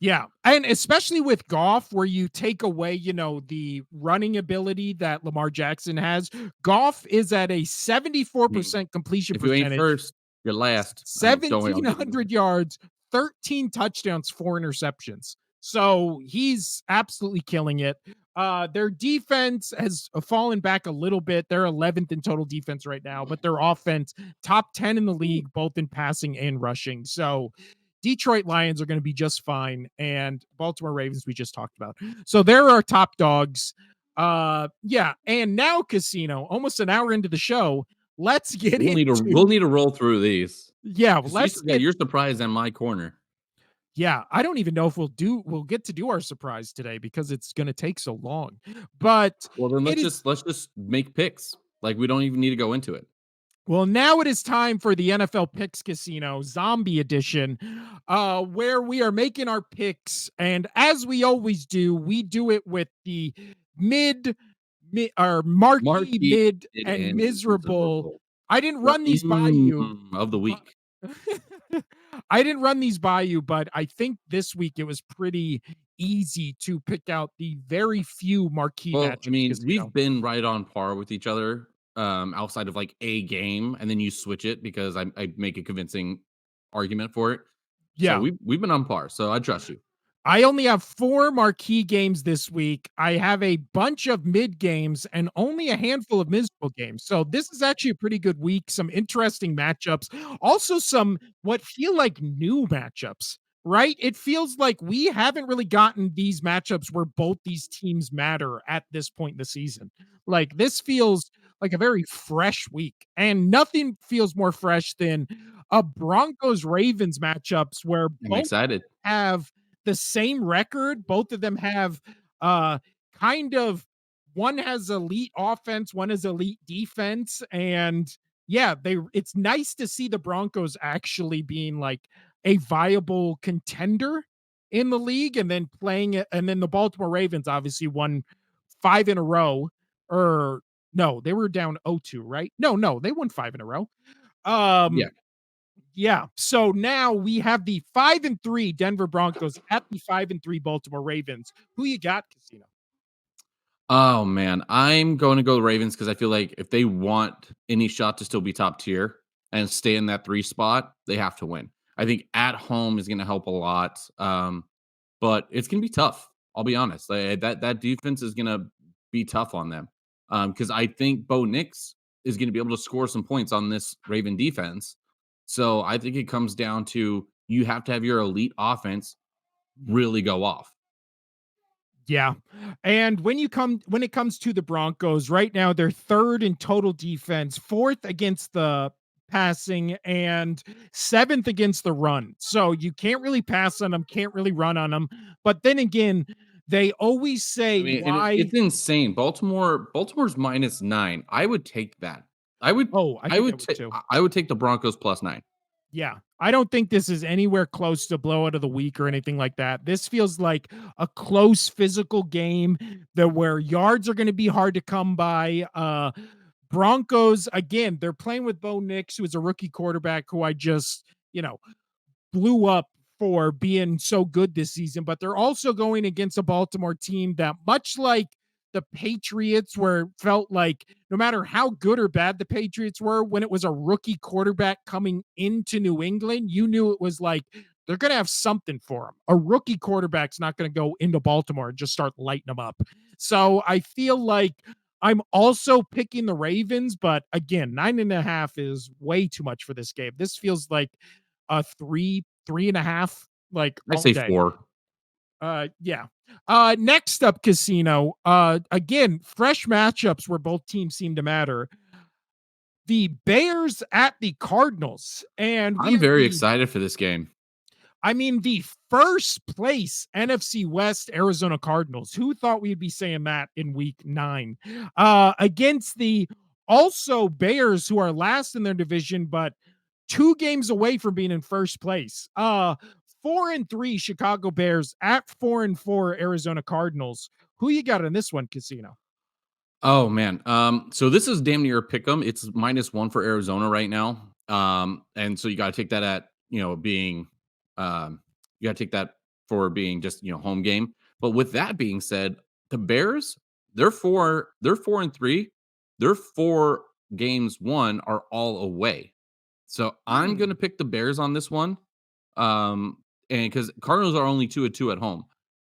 yeah, and especially with Goff, where you take away, the running ability that Lamar Jackson has. Goff is at a I mean, 74% completion if you ain't percentage, first, you're last. Don't 1,700 yards, 13 touchdowns, 4 interceptions. So he's absolutely killing it. Their defense has fallen back a little bit. They're 11th in total defense right now, but their offense, top 10 in the league, both in passing and rushing. So Detroit Lions are going to be just fine. And Baltimore Ravens, we just talked about. So there are top dogs. Yeah. And now, Casino, almost an hour into the show, let's get we'll into, need to roll through these. yeah, 'Cause let's get, you're surprised in my corner. yeah, I don't even know if we'll get to do our surprise today because it's going to take so long. But Well, then it is, let's just make picks. Like we don't even need to go into it. well, now it is time for the NFL Picks Casino Zombie Edition, where we are making our picks, and as we always do, we do it with the or marquee, Marquee mid, and miserable. miserable. I didn't run these by you, Of the but week. I didn't run these by you, but I think this week it was pretty easy to pick out the very few marquee Well, I matchups. mean, Casino. we've been right on par with each other outside of like a game, and then you switch it because I make a convincing argument for it. So Yeah. we've been on par. So I trust you. I only have 4 marquee games this week. I have a bunch of mid games and only a handful of miserable games. So this is actually a pretty good week. Some interesting matchups. Also some what feel like new matchups, right? It feels like we haven't really gotten these matchups where both these teams matter at this point in the season. Like this feels like a very fresh week. And nothing feels more fresh than a Broncos Ravens matchups where I'm both excited. have the same record. Both of them have uh kind of, one has elite offense, one has elite defense. And yeah, it's nice to see the Broncos actually being like a viable contender in the league, and then playing it, and then the Baltimore Ravens obviously won 5 in a row, or no, they were down 0-2, right? No, they won 5 in a row. Yeah. Yeah. So now we have the 5-3 Denver Broncos at the 5-3 Baltimore Ravens. Who you got, Casino? Oh man, I'm going to go Ravens because I feel like if they want any shot to still be top tier and stay in that 3 spot, they have to win. I think at home is going to help a lot, but it's going to be tough. I'll be honest. That defense is going to be tough on them because I think Bo Nix is going to be able to score some points on this Raven defense. So I think it comes down to you have to have your elite offense really go off. Yeah. And when it comes to the Broncos, right now they're third in total defense, fourth against the passing, and seventh against the run. So you can't really pass on them, can't really run on them. But then again, they always I say mean, and why. it's insane. Baltimore's -9. I would take that. I would Oh, I I think I would would take too. I would take the Broncos +9. Yeah. I don't think this is anywhere close to blowout of the week or anything like that. This feels like a close physical game that where yards are going to be hard to come by. Broncos, again, they're playing with Bo Nix, who is a rookie quarterback who I just, blew up for being so good this season, but they're also going against a Baltimore team that, much like the Patriots, where it felt like no matter how good or bad the Patriots were, when it was a rookie quarterback coming into New England, you knew it was like they're going to have something for them. A rookie quarterback's not going to go into Baltimore and just start lighting them up. So I feel like I'm also picking the Ravens, but again, 9.5 is way too much for this game. This feels like a 3.5, like I all say day. 4. Yeah. Next up, Casino. Again, fresh matchups where both teams seem to matter. The Bears at the Cardinals. And we I'm have very excited for this game. the first place NFC West Arizona Cardinals. Who thought we'd be saying that in week 9? Against the also Bears, who are last in their division, but 2 games away from being in first place. 4-3 Chicago Bears at 4-4 Arizona Cardinals. Who you got in this one, Casino? Oh man. So this is damn near a pick 'em. It's -1 for Arizona right now. And so you got to take that at, being you got to take that for being just, home game. But with that being said, the Bears, they're 4-3. Their 4 games won are all away. So I'm going to pick the Bears on this one. And because Cardinals are only 2-2 at home,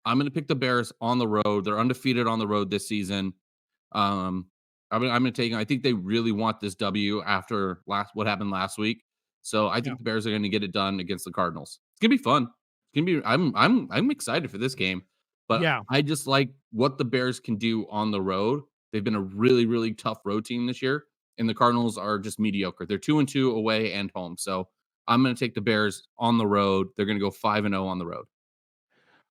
I'm going to pick the Bears on the road. They're undefeated on the road this season. Um, I'm gonna take. I think they really want this W after what happened last week. So I Yeah. think the Bears are going to get it done against the Cardinals. It's gonna be fun. It's gonna be. I'm excited for this game, but Yeah. I just like what the Bears can do on the road. They've been a really really tough road team this year, and the Cardinals are just mediocre. They're 2-2 away and home. So I'm gonna take the Bears on the road. They're gonna go 5-0 on the road.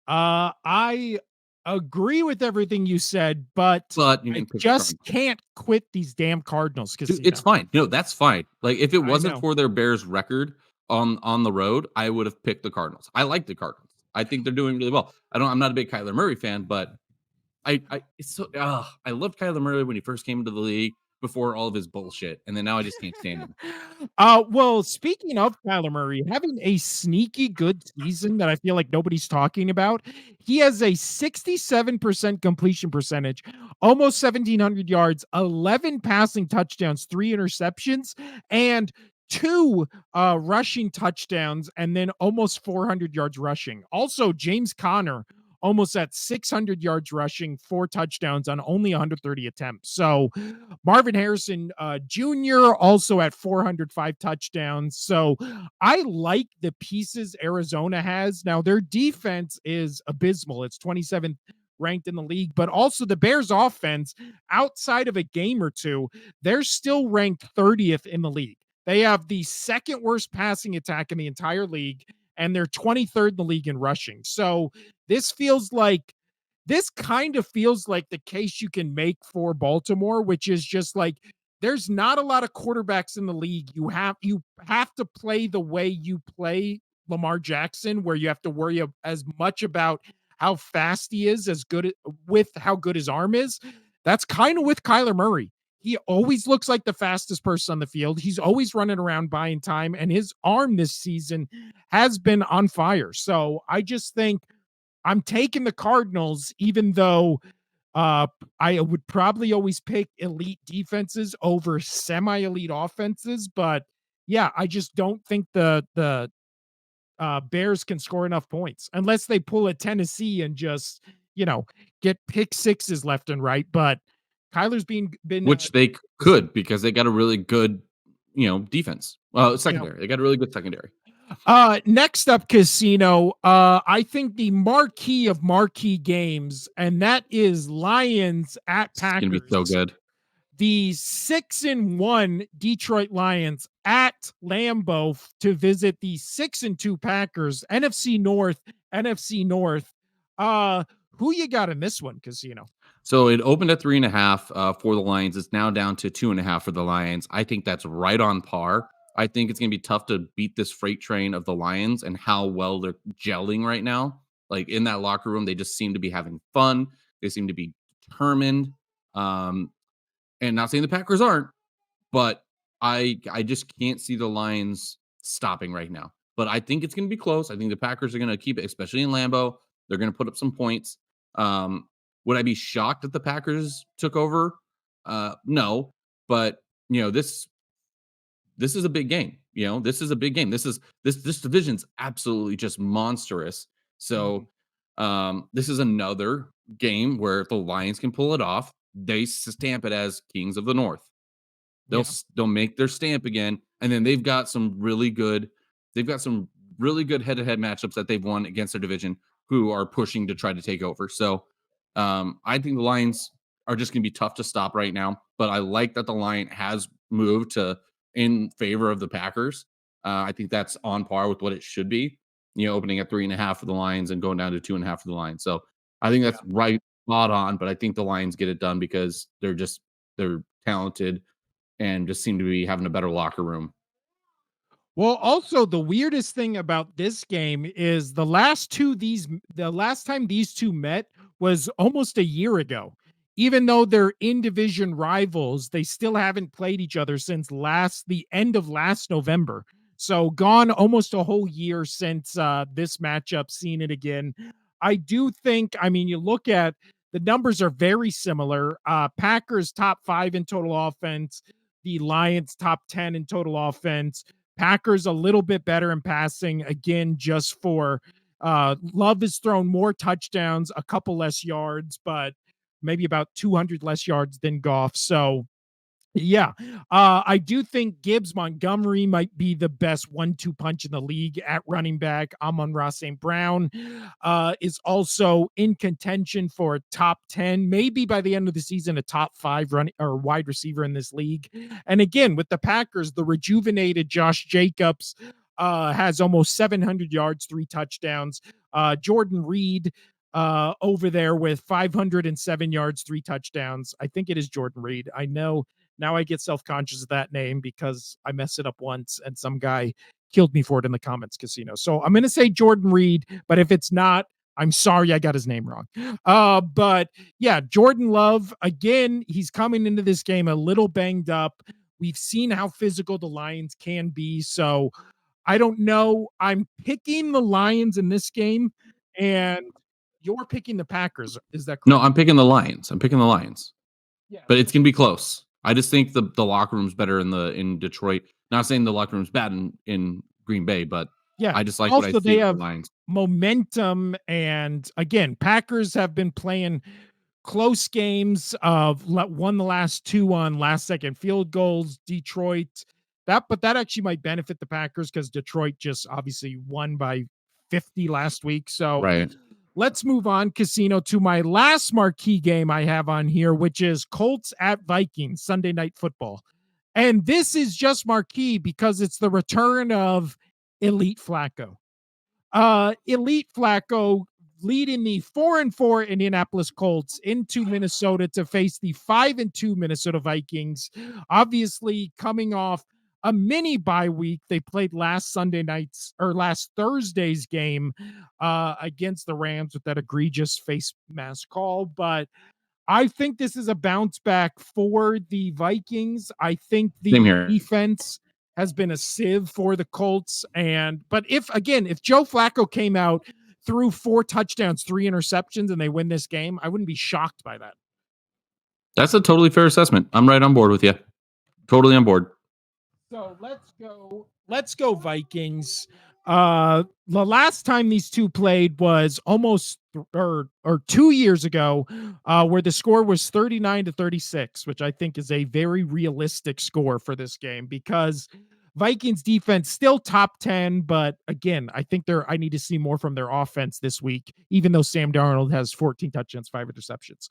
I agree with everything you said, but But you I can pick the just Cardinals. can't quit these damn Cardinals, Dude, it's Casino. fine. No, that's fine. Like if it I wasn't know. for their Bears record on the road, I would have picked the Cardinals. I like the Cardinals. I think they're doing really well. I'm not a big Kyler Murray fan, but I loved Kyler Murray when he first came into the league before all of his bullshit, and then now I just can't stand him. Well, speaking of Kyler Murray having a sneaky good season that I feel like nobody's talking about, he has a 67% completion percentage, almost 1,700 yards, 11 passing touchdowns, 3 interceptions, and 2 rushing touchdowns, and then almost 400 yards rushing. Also, James Conner almost at 600 yards rushing, 4 touchdowns on only 130 attempts. So Marvin Harrison Jr. also at 405 touchdowns. So I like the pieces Arizona has. Now, their defense is abysmal. It's 27th ranked in the league, but also the Bears offense, outside of a game or two, they're still ranked 30th in the league. They have the second worst passing attack in the entire league, and they're 23rd in the league in rushing. So this kind of feels like the case you can make for Baltimore, which is just like there's not a lot of quarterbacks in the league. You have to play the way you play Lamar Jackson, where you have to worry as much about how fast he is, as good with how good his arm is. That's kind of with Kyler Murray. He always looks like the fastest person on the field. He's always running around buying time, and his arm this season has been on fire. So I just think I'm taking the Cardinals, even though I would probably always pick elite defenses over semi-elite offenses. But yeah, I just don't think the Bears can score enough points unless they pull a Tennessee and just, get pick sixes left and right. But Kyler's been which they this- could because they got a really good, defense. Secondary. They got a really good secondary. Next up, Casino. I think the marquee of marquee games, and that is Lions at It's Packers. gonna be so good. The 6-1 Detroit Lions at Lambeau to visit the 6-2 Packers. NFC North. Who you got in this one, Casino? So it opened at 3.5 for the Lions. It's now down to 2.5 for the Lions. I think that's right on par. I think it's going to be tough to beat this freight train of the Lions and how well they're gelling right now. Like in that locker room, they just seem to be having fun. They seem to be determined. And not saying the Packers aren't, but I just can't see the Lions stopping right now. But I think it's going to be close. I think the Packers are going to keep it, especially in Lambeau. They're going to put up some points. Would I be shocked if the Packers took over? No, but this is a big game. This is a big game. This division's absolutely just monstrous. So this is another game where if the Lions can pull it off, they stamp it as Kings of the North. They'll make their stamp again, and then they've got some really good head-to-head matchups that they've won against their division who are pushing to try to take over. So I think the Lions are just going to be tough to stop right now, but I like that the line has moved to in favor of the Packers. I think that's on par with what it should be, opening at 3.5 for the Lions and going down to 2.5 for the Lions. So I think that's right spot on, but I think the Lions get it done because they're talented and just seem to be having a better locker room. Well, also the weirdest thing about this game is the last time these two met was almost a year ago. Even though they're in division rivals, they still haven't played each other since the end of last November. So gone almost a whole year since this matchup, seen it again. I do think, you look at the numbers are very similar. Packers top 5 in total offense, the Lions top 10 in total offense. Packers a little bit better in passing, again, just for Love has thrown more touchdowns, a couple less yards, but maybe about 200 less yards than Goff. So yeah, I do think Gibbs Montgomery might be the best 1-2 punch in the league at running back. Amon-Ra St. Brown is also in contention for a top 10, maybe by the end of the season, a top 5 running or wide receiver in this league. And again, with the Packers, the rejuvenated Josh Jacobs has almost 700 yards, 3 touchdowns. Jordan Reed over there with 507 yards, 3 touchdowns. I think it is Jordan Reed. I know. Now I get self-conscious of that name because I messed it up once and some guy killed me for it in the comments, Casino. So I'm going to say Jordan Reed, but if it's not, I'm sorry I got his name wrong. But yeah, Jordan Love, again, he's coming into this game a little banged up. We've seen how physical the Lions can be. So I don't know. I'm picking the Lions in this game, and you're picking the Packers. Is that correct? No, I'm picking the Lions. Yeah, But it's gonna be close. I just think the locker room's better in Detroit. Not saying the locker room's bad in Green Bay, but yeah. I just like Also, what I they see with have the Lions. momentum, and again, Packers have been playing close games. Won the last 2 on last-second field goals. Detroit, but that actually might benefit the Packers because Detroit just obviously won by 50 last week. So Right. let's move on, Casino, to my last marquee game I have on here, which is Colts at Vikings, Sunday Night Football. And this is just marquee because it's the return of Elite Flacco. Elite Flacco leading the 4-4 Indianapolis Colts into Minnesota to face the 5-2 Minnesota Vikings. Obviously, coming off a mini bye week. They played last Thursday's game against the Rams with that egregious face mask call. But I think this is a bounce back for the Vikings. I think the Same here. defense has been a sieve for the Colts. But if Joe Flacco came out, threw 4 touchdowns, 3 interceptions, and they win this game, I wouldn't be shocked by that. That's a totally fair assessment. I'm right on board with you. Totally on board. So let's go Vikings. The last time these two played was almost or 2 years ago, where the score was 39-36, which I think is a very realistic score for this game because Vikings defense still top 10, but again, I think I need to see more from their offense this week, even though Sam Darnold has 14 touchdowns, 5 interceptions.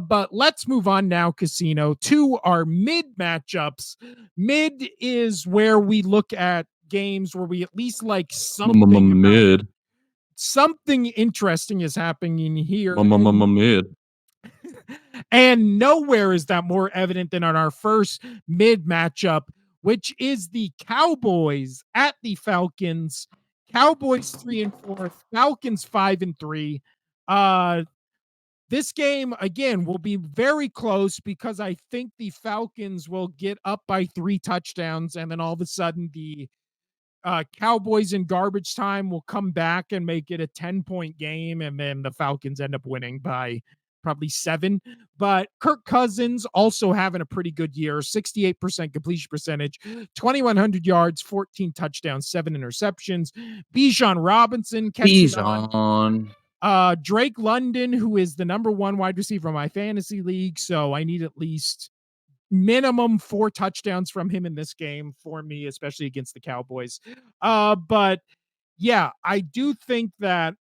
But let's move on now, Casino, to our mid matchups. Mid is where we look at games where we at least like something mid. Something interesting is happening in here. Mid. And nowhere is that more evident than on our first mid matchup, which is the Cowboys at the Falcons. Cowboys 3-4, Falcons 5-3. This game, again, will be very close because I think the Falcons will get up by 3 touchdowns, and then all of a sudden the Cowboys in garbage time will come back and make it a 10-point game, and then the Falcons end up winning by probably 7. But Kirk Cousins also having a pretty good year, 68% completion percentage, 2,100 yards, 14 touchdowns, 7 interceptions. Bijan Robinson catching on. Drake London, who is the number 1 wide receiver in my fantasy league, so I need at least minimum 4 touchdowns from him in this game for me, especially against the Cowboys. But yeah, I do think that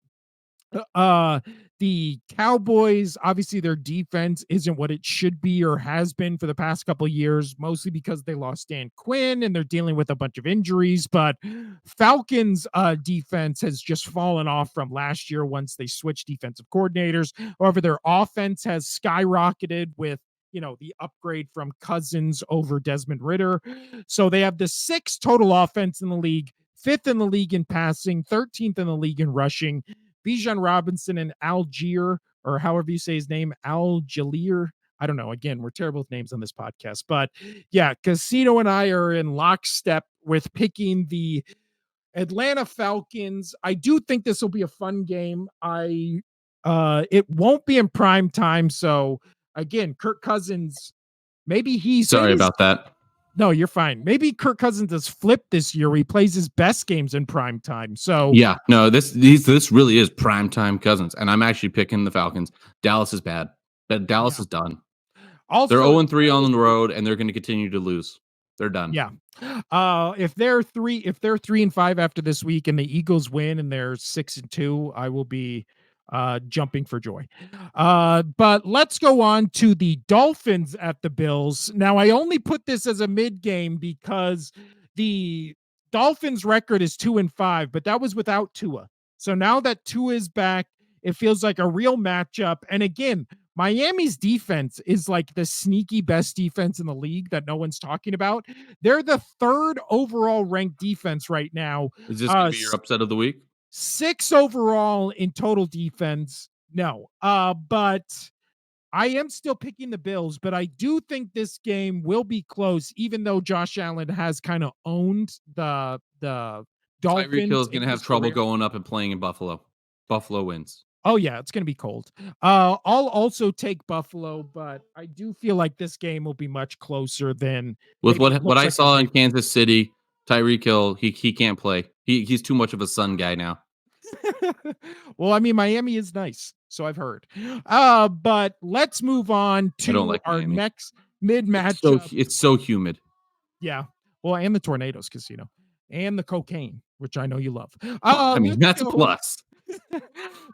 the Cowboys, obviously their defense isn't what it should be or has been for the past couple of years, mostly because they lost Dan Quinn and they're dealing with a bunch of injuries. But Falcons defense has just fallen off from last year once they switched defensive coordinators. However, their offense has skyrocketed with the upgrade from Cousins over Desmond Ridder. So they have the 6th total offense in the league, 5th in the league in passing, 13th in the league in rushing. Bijan Robinson and Algier, or however you say his name, Algier. I don't know. Again, we're terrible with names on this podcast. But yeah, Casino and I are in lockstep with picking the Atlanta Falcons. I do think this will be a fun game. It won't be in prime time, so again, Kirk Cousins, maybe he's sorry about that. No, you're fine. Maybe Kirk Cousins has flipped this year. He plays his best games in prime time. So yeah, no, this really is prime time Cousins, and I'm actually picking the Falcons. Dallas is bad. Dallas is done. Also, they're 0-3 on the road, and they're going to continue to lose. They're done. Yeah. If they're 3-5 after this week, and the Eagles win, and they're 6-2, I will be jumping for joy. But let's go on to the Dolphins at the Bills. Now, I only put this as a mid game because the Dolphins record is 2-5, but that was without Tua. So now that Tua is back, it feels like a real matchup. And again, Miami's defense is like the sneaky best defense in the league that no one's talking about. They're the 3rd overall ranked defense right now. Is this going to be your upset of the week? 6 overall in total defense. No. But I am still picking the Bills, but I do think this game will be close, even though Josh Allen has kind of owned the Dolphins. Tyreek Hill is going to have trouble going up and playing in Buffalo. Buffalo wins. Oh, yeah, it's going to be cold. I'll also take Buffalo, but I do feel like this game will be much closer than with what I saw in Kansas City. Tyreek Hill, he can't play. He's too much of a sun guy now. Well, I mean, Miami is nice, so I've heard. But let's move on to our next mid matchup. It's so humid. Yeah. Well, and the tornadoes, Casino, and the cocaine, which I know you love. I mean, that's a plus.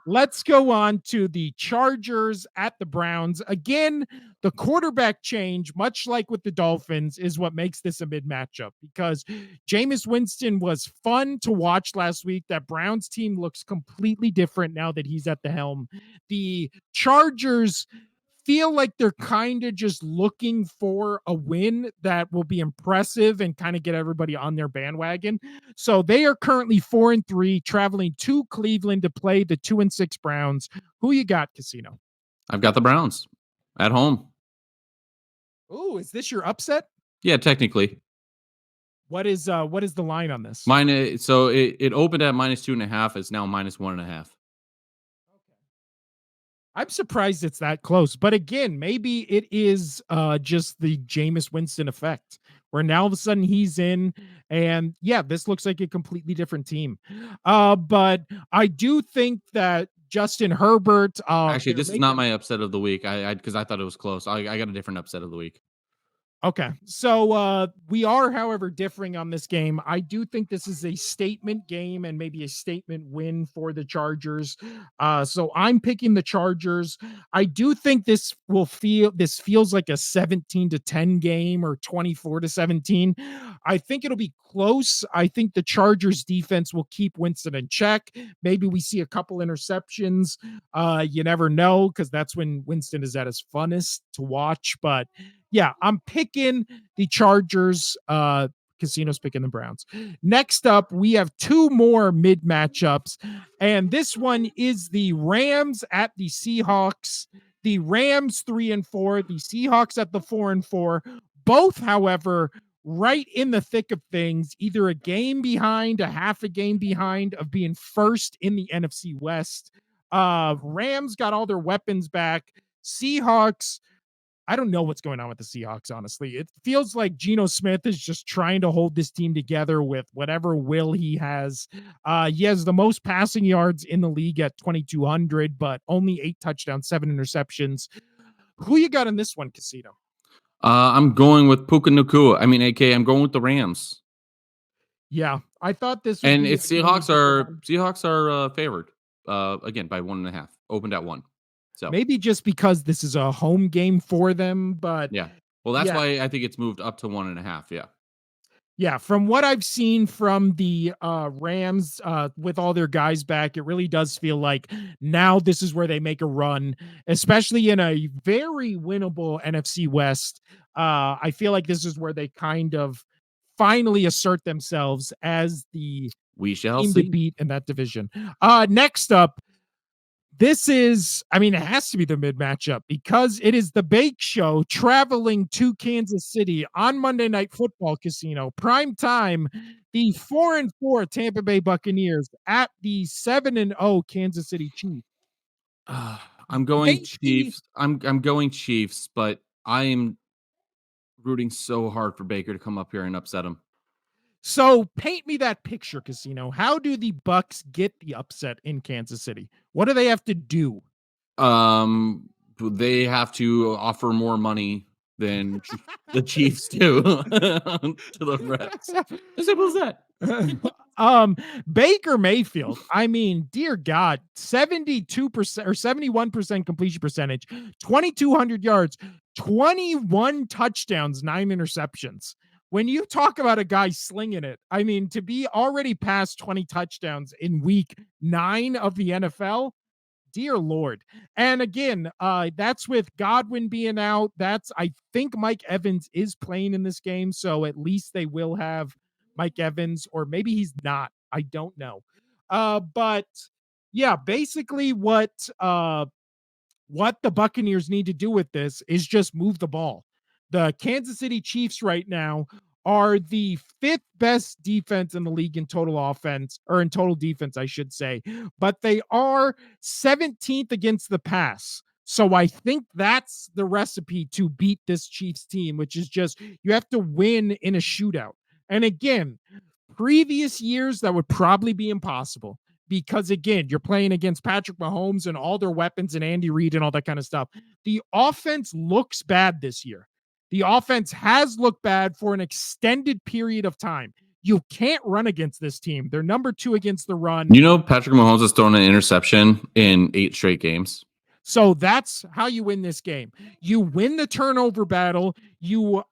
Let's go on to the Chargers at the Browns. Again, the quarterback change, much like with the Dolphins, is what makes this a mid matchup because Jameis Winston was fun to watch last week. That Browns team looks completely different now that he's at the helm. The Chargers feel like they're kind of just looking for a win that will be impressive and kind of get everybody on their bandwagon. So they are currently 4-3, traveling to Cleveland to play the 2-6 Browns. Who you got, Casino? I've got the Browns at home. Oh, is this your upset? Yeah, technically. What is the line on this? So it opened at -2.5. It's now -1.5. I'm surprised it's that close. But again, maybe it is just the Jameis Winston effect, where now all of a sudden he's in, and yeah, this looks like a completely different team. But I do think that Justin Herbert. Actually, this is not my upset of the week. Because I thought it was close. I got a different upset of the week. Okay. So we are, however, differing on this game. I do think this is a statement game and maybe a statement win for the Chargers. So I'm picking the Chargers. I do think this feels like a 17-10 game or 24-17. I think it'll be close. I think the Chargers defense will keep Winston in check. Maybe we see a couple interceptions. You never know, because that's when Winston is at his funnest to watch. But yeah, I'm picking the Chargers. Casino's picking the Browns. Next up, we have two more mid matchups, and this one is the Rams at the Seahawks. The Rams 3-4, the Seahawks at the 4-4. Both, however, right in the thick of things, either a game behind, a half a game behind of being first in the NFC West. Rams got all their weapons back. Seahawks, I don't know what's going on with the Seahawks, honestly. It feels like Geno Smith is just trying to hold this team together with whatever will he has. He has the most passing yards in the league at 2,200, but only 8 touchdowns, 7 interceptions. Who you got in this one, Casino? I'm going with Puka Nacua. I'm going with the Rams. Yeah, I thought this would and be it's Seahawks are favored again by 1.5. Opened at 1. So maybe just because this is a home game for them, but yeah. Well, that's why I think it's moved up to 1.5. Yeah. Yeah, from what I've seen from the Rams with all their guys back, it really does feel like now this is where they make a run, especially in a very winnable NFC West. I feel like this is where they kind of finally assert themselves as the We shall team see. to beat in that division. Next up, this is, it has to be the mid matchup because it is the Bake Show traveling to Kansas City on Monday Night Football, Casino. Prime time, the 4-4 Tampa Bay Buccaneers at the 7-0 Kansas City Chiefs. I'm going Chiefs. I'm going Chiefs, but I am rooting so hard for Baker to come up here and upset him. So paint me that picture, Casino. How do the Bucks get the upset in Kansas City? What do they have to do? They have to offer more money than the Chiefs do to the refs. As simple as that. Baker Mayfield, dear God, 72% or 71% completion percentage, 2,200 yards, 21 touchdowns, 9 interceptions. When you talk about a guy slinging it, to be already past 20 touchdowns in week 9 of the NFL, dear Lord. And again, that's with Godwin being out. I think Mike Evans is playing in this game, so at least they will have Mike Evans, or maybe he's not. I don't know. But yeah, basically what the Buccaneers need to do with this is just move the ball. The Kansas City Chiefs right now are the 5th best defense in the league in total offense, or in total defense, I should say, but they are 17th against the pass. So I think that's the recipe to beat this Chiefs team, which is just, you have to win in a shootout. And again, previous years, that would probably be impossible. Because again, you're playing against Patrick Mahomes and all their weapons and Andy Reid and all that kind of stuff. The offense looks bad this year. The offense has looked bad for an extended period of time. You can't run against this team. They're number 2 against the run. Patrick Mahomes has thrown an interception in 8 straight games. So that's how you win this game. You win the turnover battle. You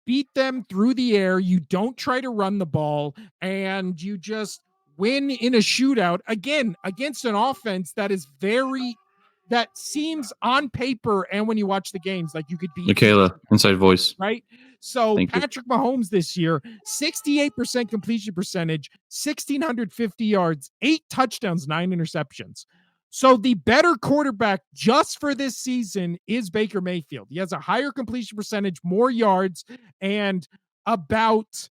beat them through the air. You don't try to run the ball, and you just win in a shootout, again, against an offense that is very that seems on paper and when you watch the games like you could beat Michaela, inside voice. right? So Thank you. Patrick Mahomes this year, 68% completion percentage, 1,650 yards, 8 touchdowns, 9 interceptions. So the better quarterback just for this season is Baker Mayfield. He has a higher completion percentage, more yards, and about,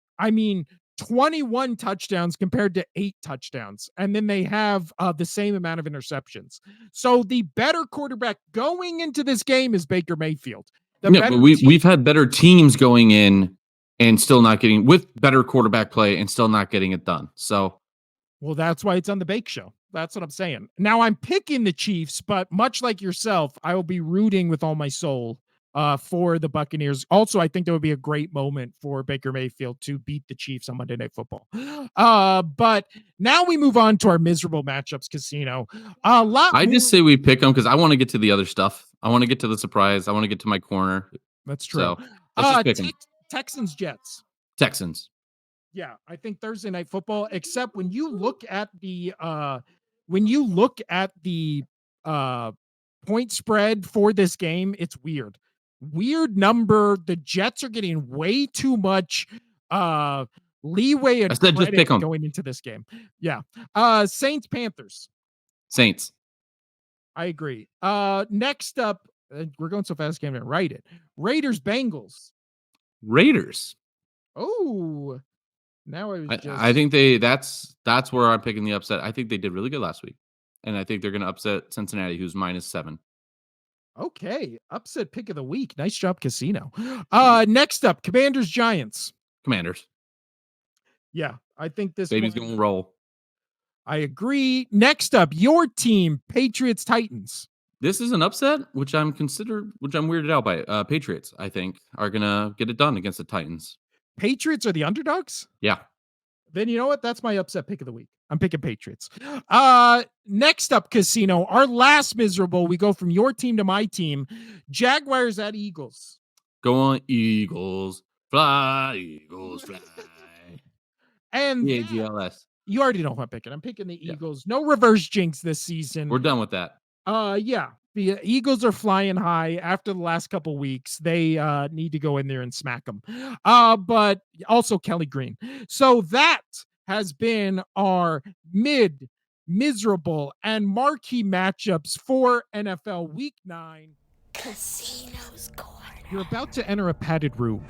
21 touchdowns compared to 8 touchdowns. And then they have the same amount of interceptions. So the better quarterback going into this game is Baker Mayfield. But we've had better teams going in and still not getting, with better quarterback play and still not getting it done. So, well, that's why it's on the Bake Show. That's what I'm saying. Now I'm picking the Chiefs, but much like yourself, I will be rooting with all my soul for the Buccaneers. Also, I think that would be a great moment for Baker Mayfield to beat the Chiefs on Monday Night Football. But now we move on to our miserable matchups, Casino. Just say we pick them because I want to get to the other stuff. I want to get to the surprise. I want to get to my corner. That's true. So let's just pick them. Texans, Jets. Texans. Yeah, I think Thursday Night Football. Except when you look at the point spread for this game, it's weird. Weird number. The Jets are getting way too much leeway and credit going into this game. Yeah. Saints, Panthers. Saints. I agree. Next up, we're going so fast, I can't even write it. Raiders, Bengals. Raiders. Oh, now I think that's where I'm picking the upset. I think they did really good last week, and I think they're going to upset Cincinnati, who's -7. Okay, upset pick of the week. Nice job, Casino. Next up, Commanders, Giants. Commanders. Yeah, I think this baby's going to roll. I agree. Next up, your team, Patriots, Titans. This is an upset, which I'm weirded out by. Patriots, I think, are going to get it done against the Titans. Patriots are the underdogs? Yeah. Then you know what? That's my upset pick of the week. I'm picking Patriots. Next up, Casino, our last miserable. We go from your team to my team. Jaguars at Eagles. Go on, Eagles. Fly, Eagles, fly. And EAGLS. You already know who I'm picking. I'm picking the Eagles. No reverse jinx this season. We're done with that. Yeah. The Eagles are flying high after the last couple weeks. They need to go in there and smack them. But also Kelly Green. So that has been our miserable, and marquee matchups for NFL Week 9. Casino's Corner. You're about to enter a padded room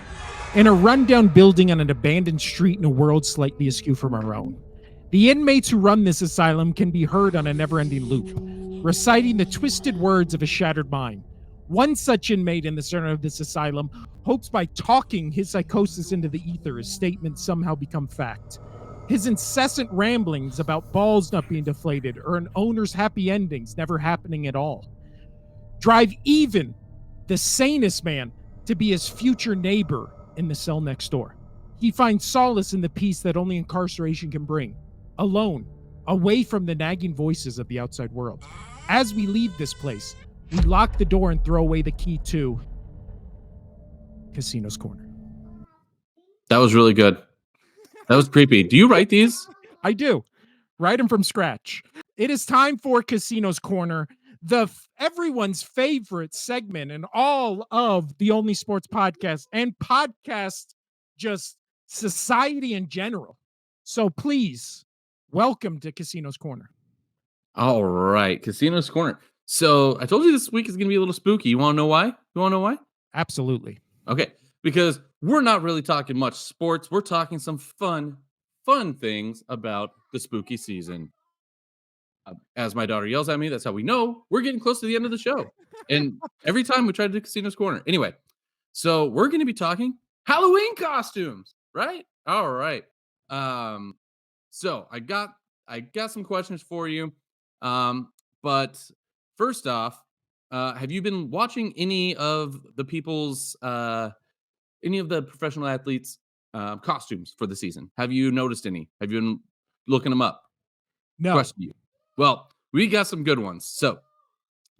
in a rundown building on an abandoned street in a world slightly askew from our own. The inmates who run this asylum can be heard on a never-ending loop, reciting the twisted words of a shattered mind. One such inmate in the center of this asylum hopes by talking his psychosis into the ether, his statements somehow become fact. His incessant ramblings about balls not being deflated or an owner's happy endings never happening at all drive even the sanest man to be his future neighbor in the cell next door. He finds solace in the peace that only incarceration can bring, alone, away from the nagging voices of the outside world. As we leave this place, we lock the door and throw away the key to Casino's Corner. That was really good. That was creepy. Do you write these? I do. Write them from scratch. It is time for Casino's Corner, everyone's favorite segment in all of the Only Sports podcast and podcast just society in general. So please welcome to Casino's Corner. All right, Casino's Corner. So I told you this week is going to be a little spooky. You want to know why? Absolutely. Okay, because we're not really talking much sports. We're talking some fun things about the spooky season. As my daughter yells at me, that's how we know we're getting close to the end of the show. And every time we try to do Casino's Corner. Anyway, so we're going to be talking Halloween costumes, right? All right. So I got some questions for you. But first off, have you been watching any of the professional athletes' costumes for the season? Have you noticed any? Have you been looking them up? No. Question you. Well, we got some good ones. So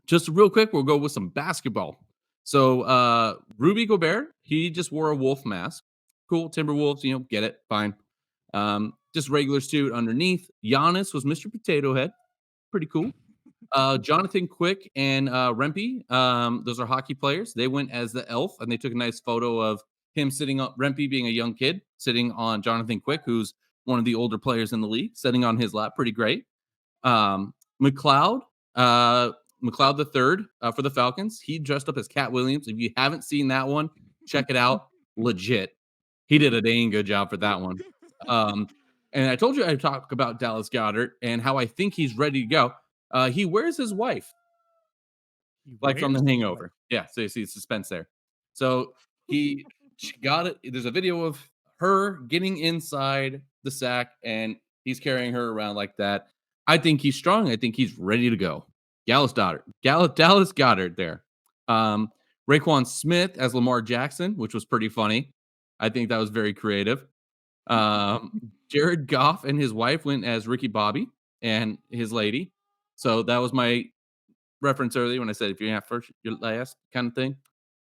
just real quick, we'll go with some basketball. So Rudy Gobert, he just wore a wolf mask. Cool. Timberwolves, get it. Fine. Just regular suit underneath. Giannis was Mr. Potato Head. Pretty cool. Jonathan Quick and Rempe, those are hockey players. They went as the elf, and they took a nice photo of him sitting on Rempe being a young kid, sitting on Jonathan Quick, who's one of the older players in the league, sitting on his lap. Pretty great. McLeod, McLeod the third for the Falcons. He dressed up as Cat Williams. If you haven't seen that one, check it out. Legit. He did a dang good job for that one. And I told you I'd talk about Dallas Goedert and how I think he's ready to go. He wears his wife, like from The Hangover. Yeah, so you see suspense there. So she got it. There's a video of her getting inside the sack, and he's carrying her around like that. I think he's strong. I think he's ready to go. Dallas Goedert there. Raekwon Smith as Lamar Jackson, which was pretty funny. I think that was very creative. Jared Goff and his wife went as Ricky Bobby and his lady. So that was my reference earlier when I said if you're not first, you're last kind of thing.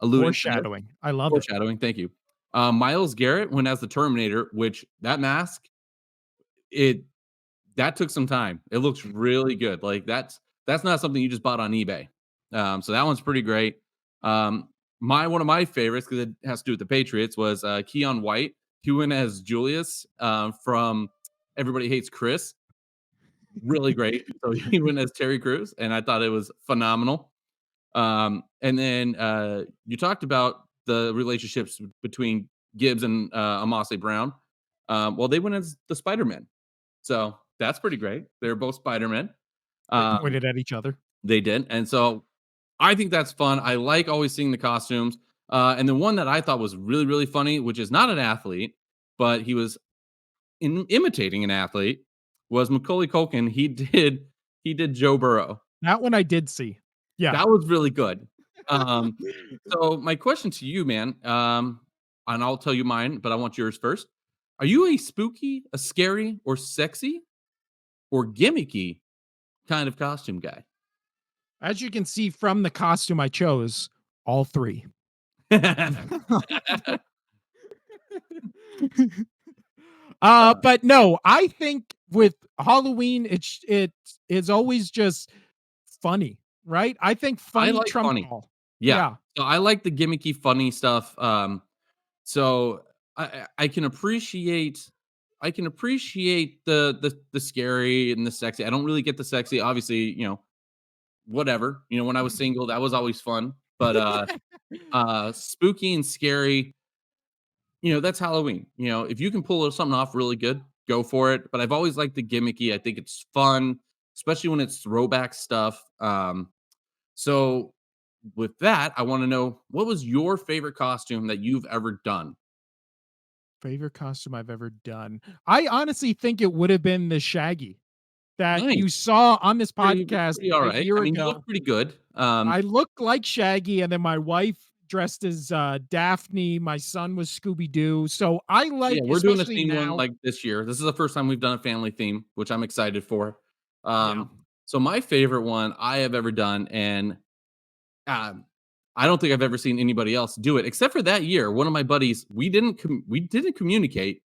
Foreshadowing. I love it. Foreshadowing. Thank you. Myles Garrett went as the Terminator, which that mask, that took some time. It looks really good. Like that's not something you just bought on eBay. So that one's pretty great. One of my favorites, because it has to do with the Patriots, was Keon White. He went as Julius from Everybody Hates Chris. Really great. So he went as Terry Crews, and I thought it was phenomenal. And then you talked about the relationships between Gibbs and Amase Brown. Well, they went as the Spider-Man. So that's pretty great. They're both Spider-Man. Pointed at each other. They did. And so I think that's fun. I like always seeing the costumes. And the one that I thought was really, really funny, which is not an athlete, but he was imitating an athlete, was Macaulay Culkin. He did Joe Burrow. That one I did see. Yeah. That was really good. So my question to you, man, and I'll tell you mine, but I want yours first. Are you a spooky, a scary, or sexy, or gimmicky kind of costume guy? As you can see from the costume I chose, all three. But no, I think with Halloween, it is always just funny, right? I think funny like trumps funny. all. Yeah. So I like the gimmicky, funny stuff. So I can appreciate the scary and the sexy. I don't really get the sexy. Obviously, whatever. When I was single, that was always fun. But spooky and scary, that's Halloween. If you can pull something off really good, go for it. But I've always liked the gimmicky. I think it's fun, especially when it's throwback stuff. So with that, I want to know, what was your favorite costume that you've ever done? Favorite costume I've ever done. I honestly think it would have been the Shaggy that you Nice. saw on this Pretty podcast all a right. year I mean, you ago. look pretty good. I looked like Shaggy, and then my wife dressed as Daphne. My son was Scooby Doo. So I like, we're doing a especially theme one now. like this year. This is the first time we've done a family theme, which I'm excited for. Yeah. So my favorite one I have ever done, and I don't think I've ever seen anybody else do it except for that year. One of my buddies, we didn't communicate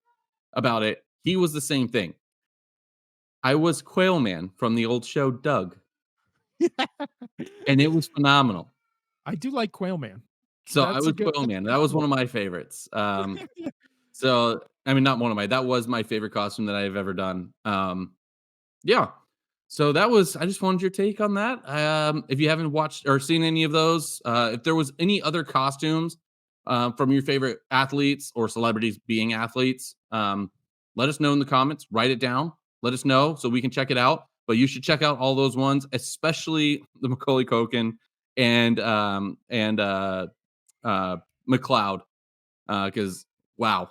about it. He was the same thing. I was Quail Man from the old show Doug, and it was phenomenal. I do like Quail Man. So That's I a was good Quail Man. That was one of my favorites. So I mean, not one of my. That was my favorite costume that I have ever done. Yeah. So that was. I just wanted your take on that. If you haven't watched or seen any of those, if there was any other costumes from your favorite athletes or celebrities being athletes, let us know in the comments. Write it down. Let us know so we can check it out. But you should check out all those ones, especially the Macaulay Culkin and McLeod, because wow,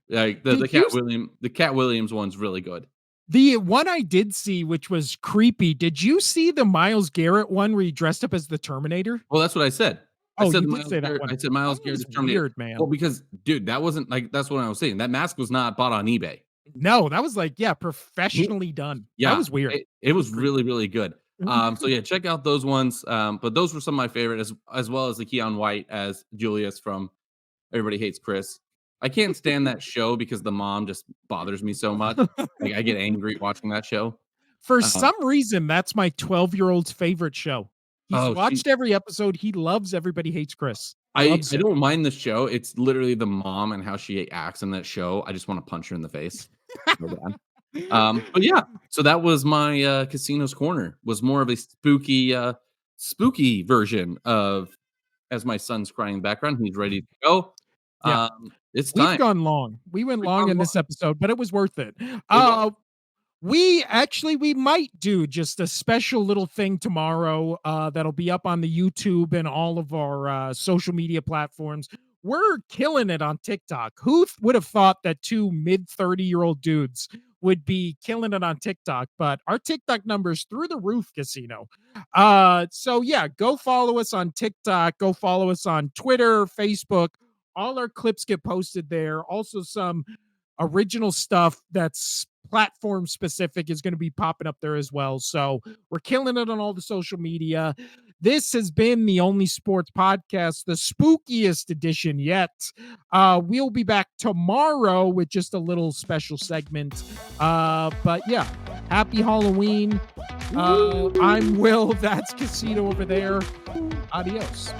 like the Cat Williams one's really good. The one I did see, which was creepy. Did you see the Myles Garrett one where he dressed up as the Terminator? Well, that's what I said. Oh, I said you did say that one. I said Myles That Garrett was is Terminator. weird, man. Well, because dude, that wasn't like that's what I was saying. That mask was not bought on eBay. No, that was like, professionally done. Yeah, that was weird. It was really, really good. So yeah, check out those ones. But those were some of my favorite, as well as the Keon White as Julius from Everybody Hates Chris. I can't stand that show because the mom just bothers me so much. Like I get angry watching that show. For some reason, that's my 12-year-old's favorite show. He's watched every episode. He loves Everybody Hates Chris. I don't mind the show. It's literally the mom and how she acts in that show. I just want to punch her in the face. So bad. But yeah, so that was my Casino's Corner. Was more of a spooky version of as my son's crying in the background. He's ready to go. Yeah. It's time. We've gone long. We went long in this episode, but it was worth it. We might do just a special little thing tomorrow that'll be up on the YouTube and all of our social media platforms. We're killing it on TikTok. Who would have thought that two mid-30-year-old dudes would be killing it on TikTok? But our TikTok numbers through the roof, Casino. So yeah, go follow us on TikTok. Go follow us on Twitter, Facebook. All our clips get posted there. Also, some original stuff that's platform specific is going to be popping up there as well. So we're killing it on all the social media. This has been the Only Sports Podcast, the spookiest edition yet. We'll be back tomorrow with just a little special segment. But yeah, happy Halloween. I'm Will. That's Casino over there. Adios.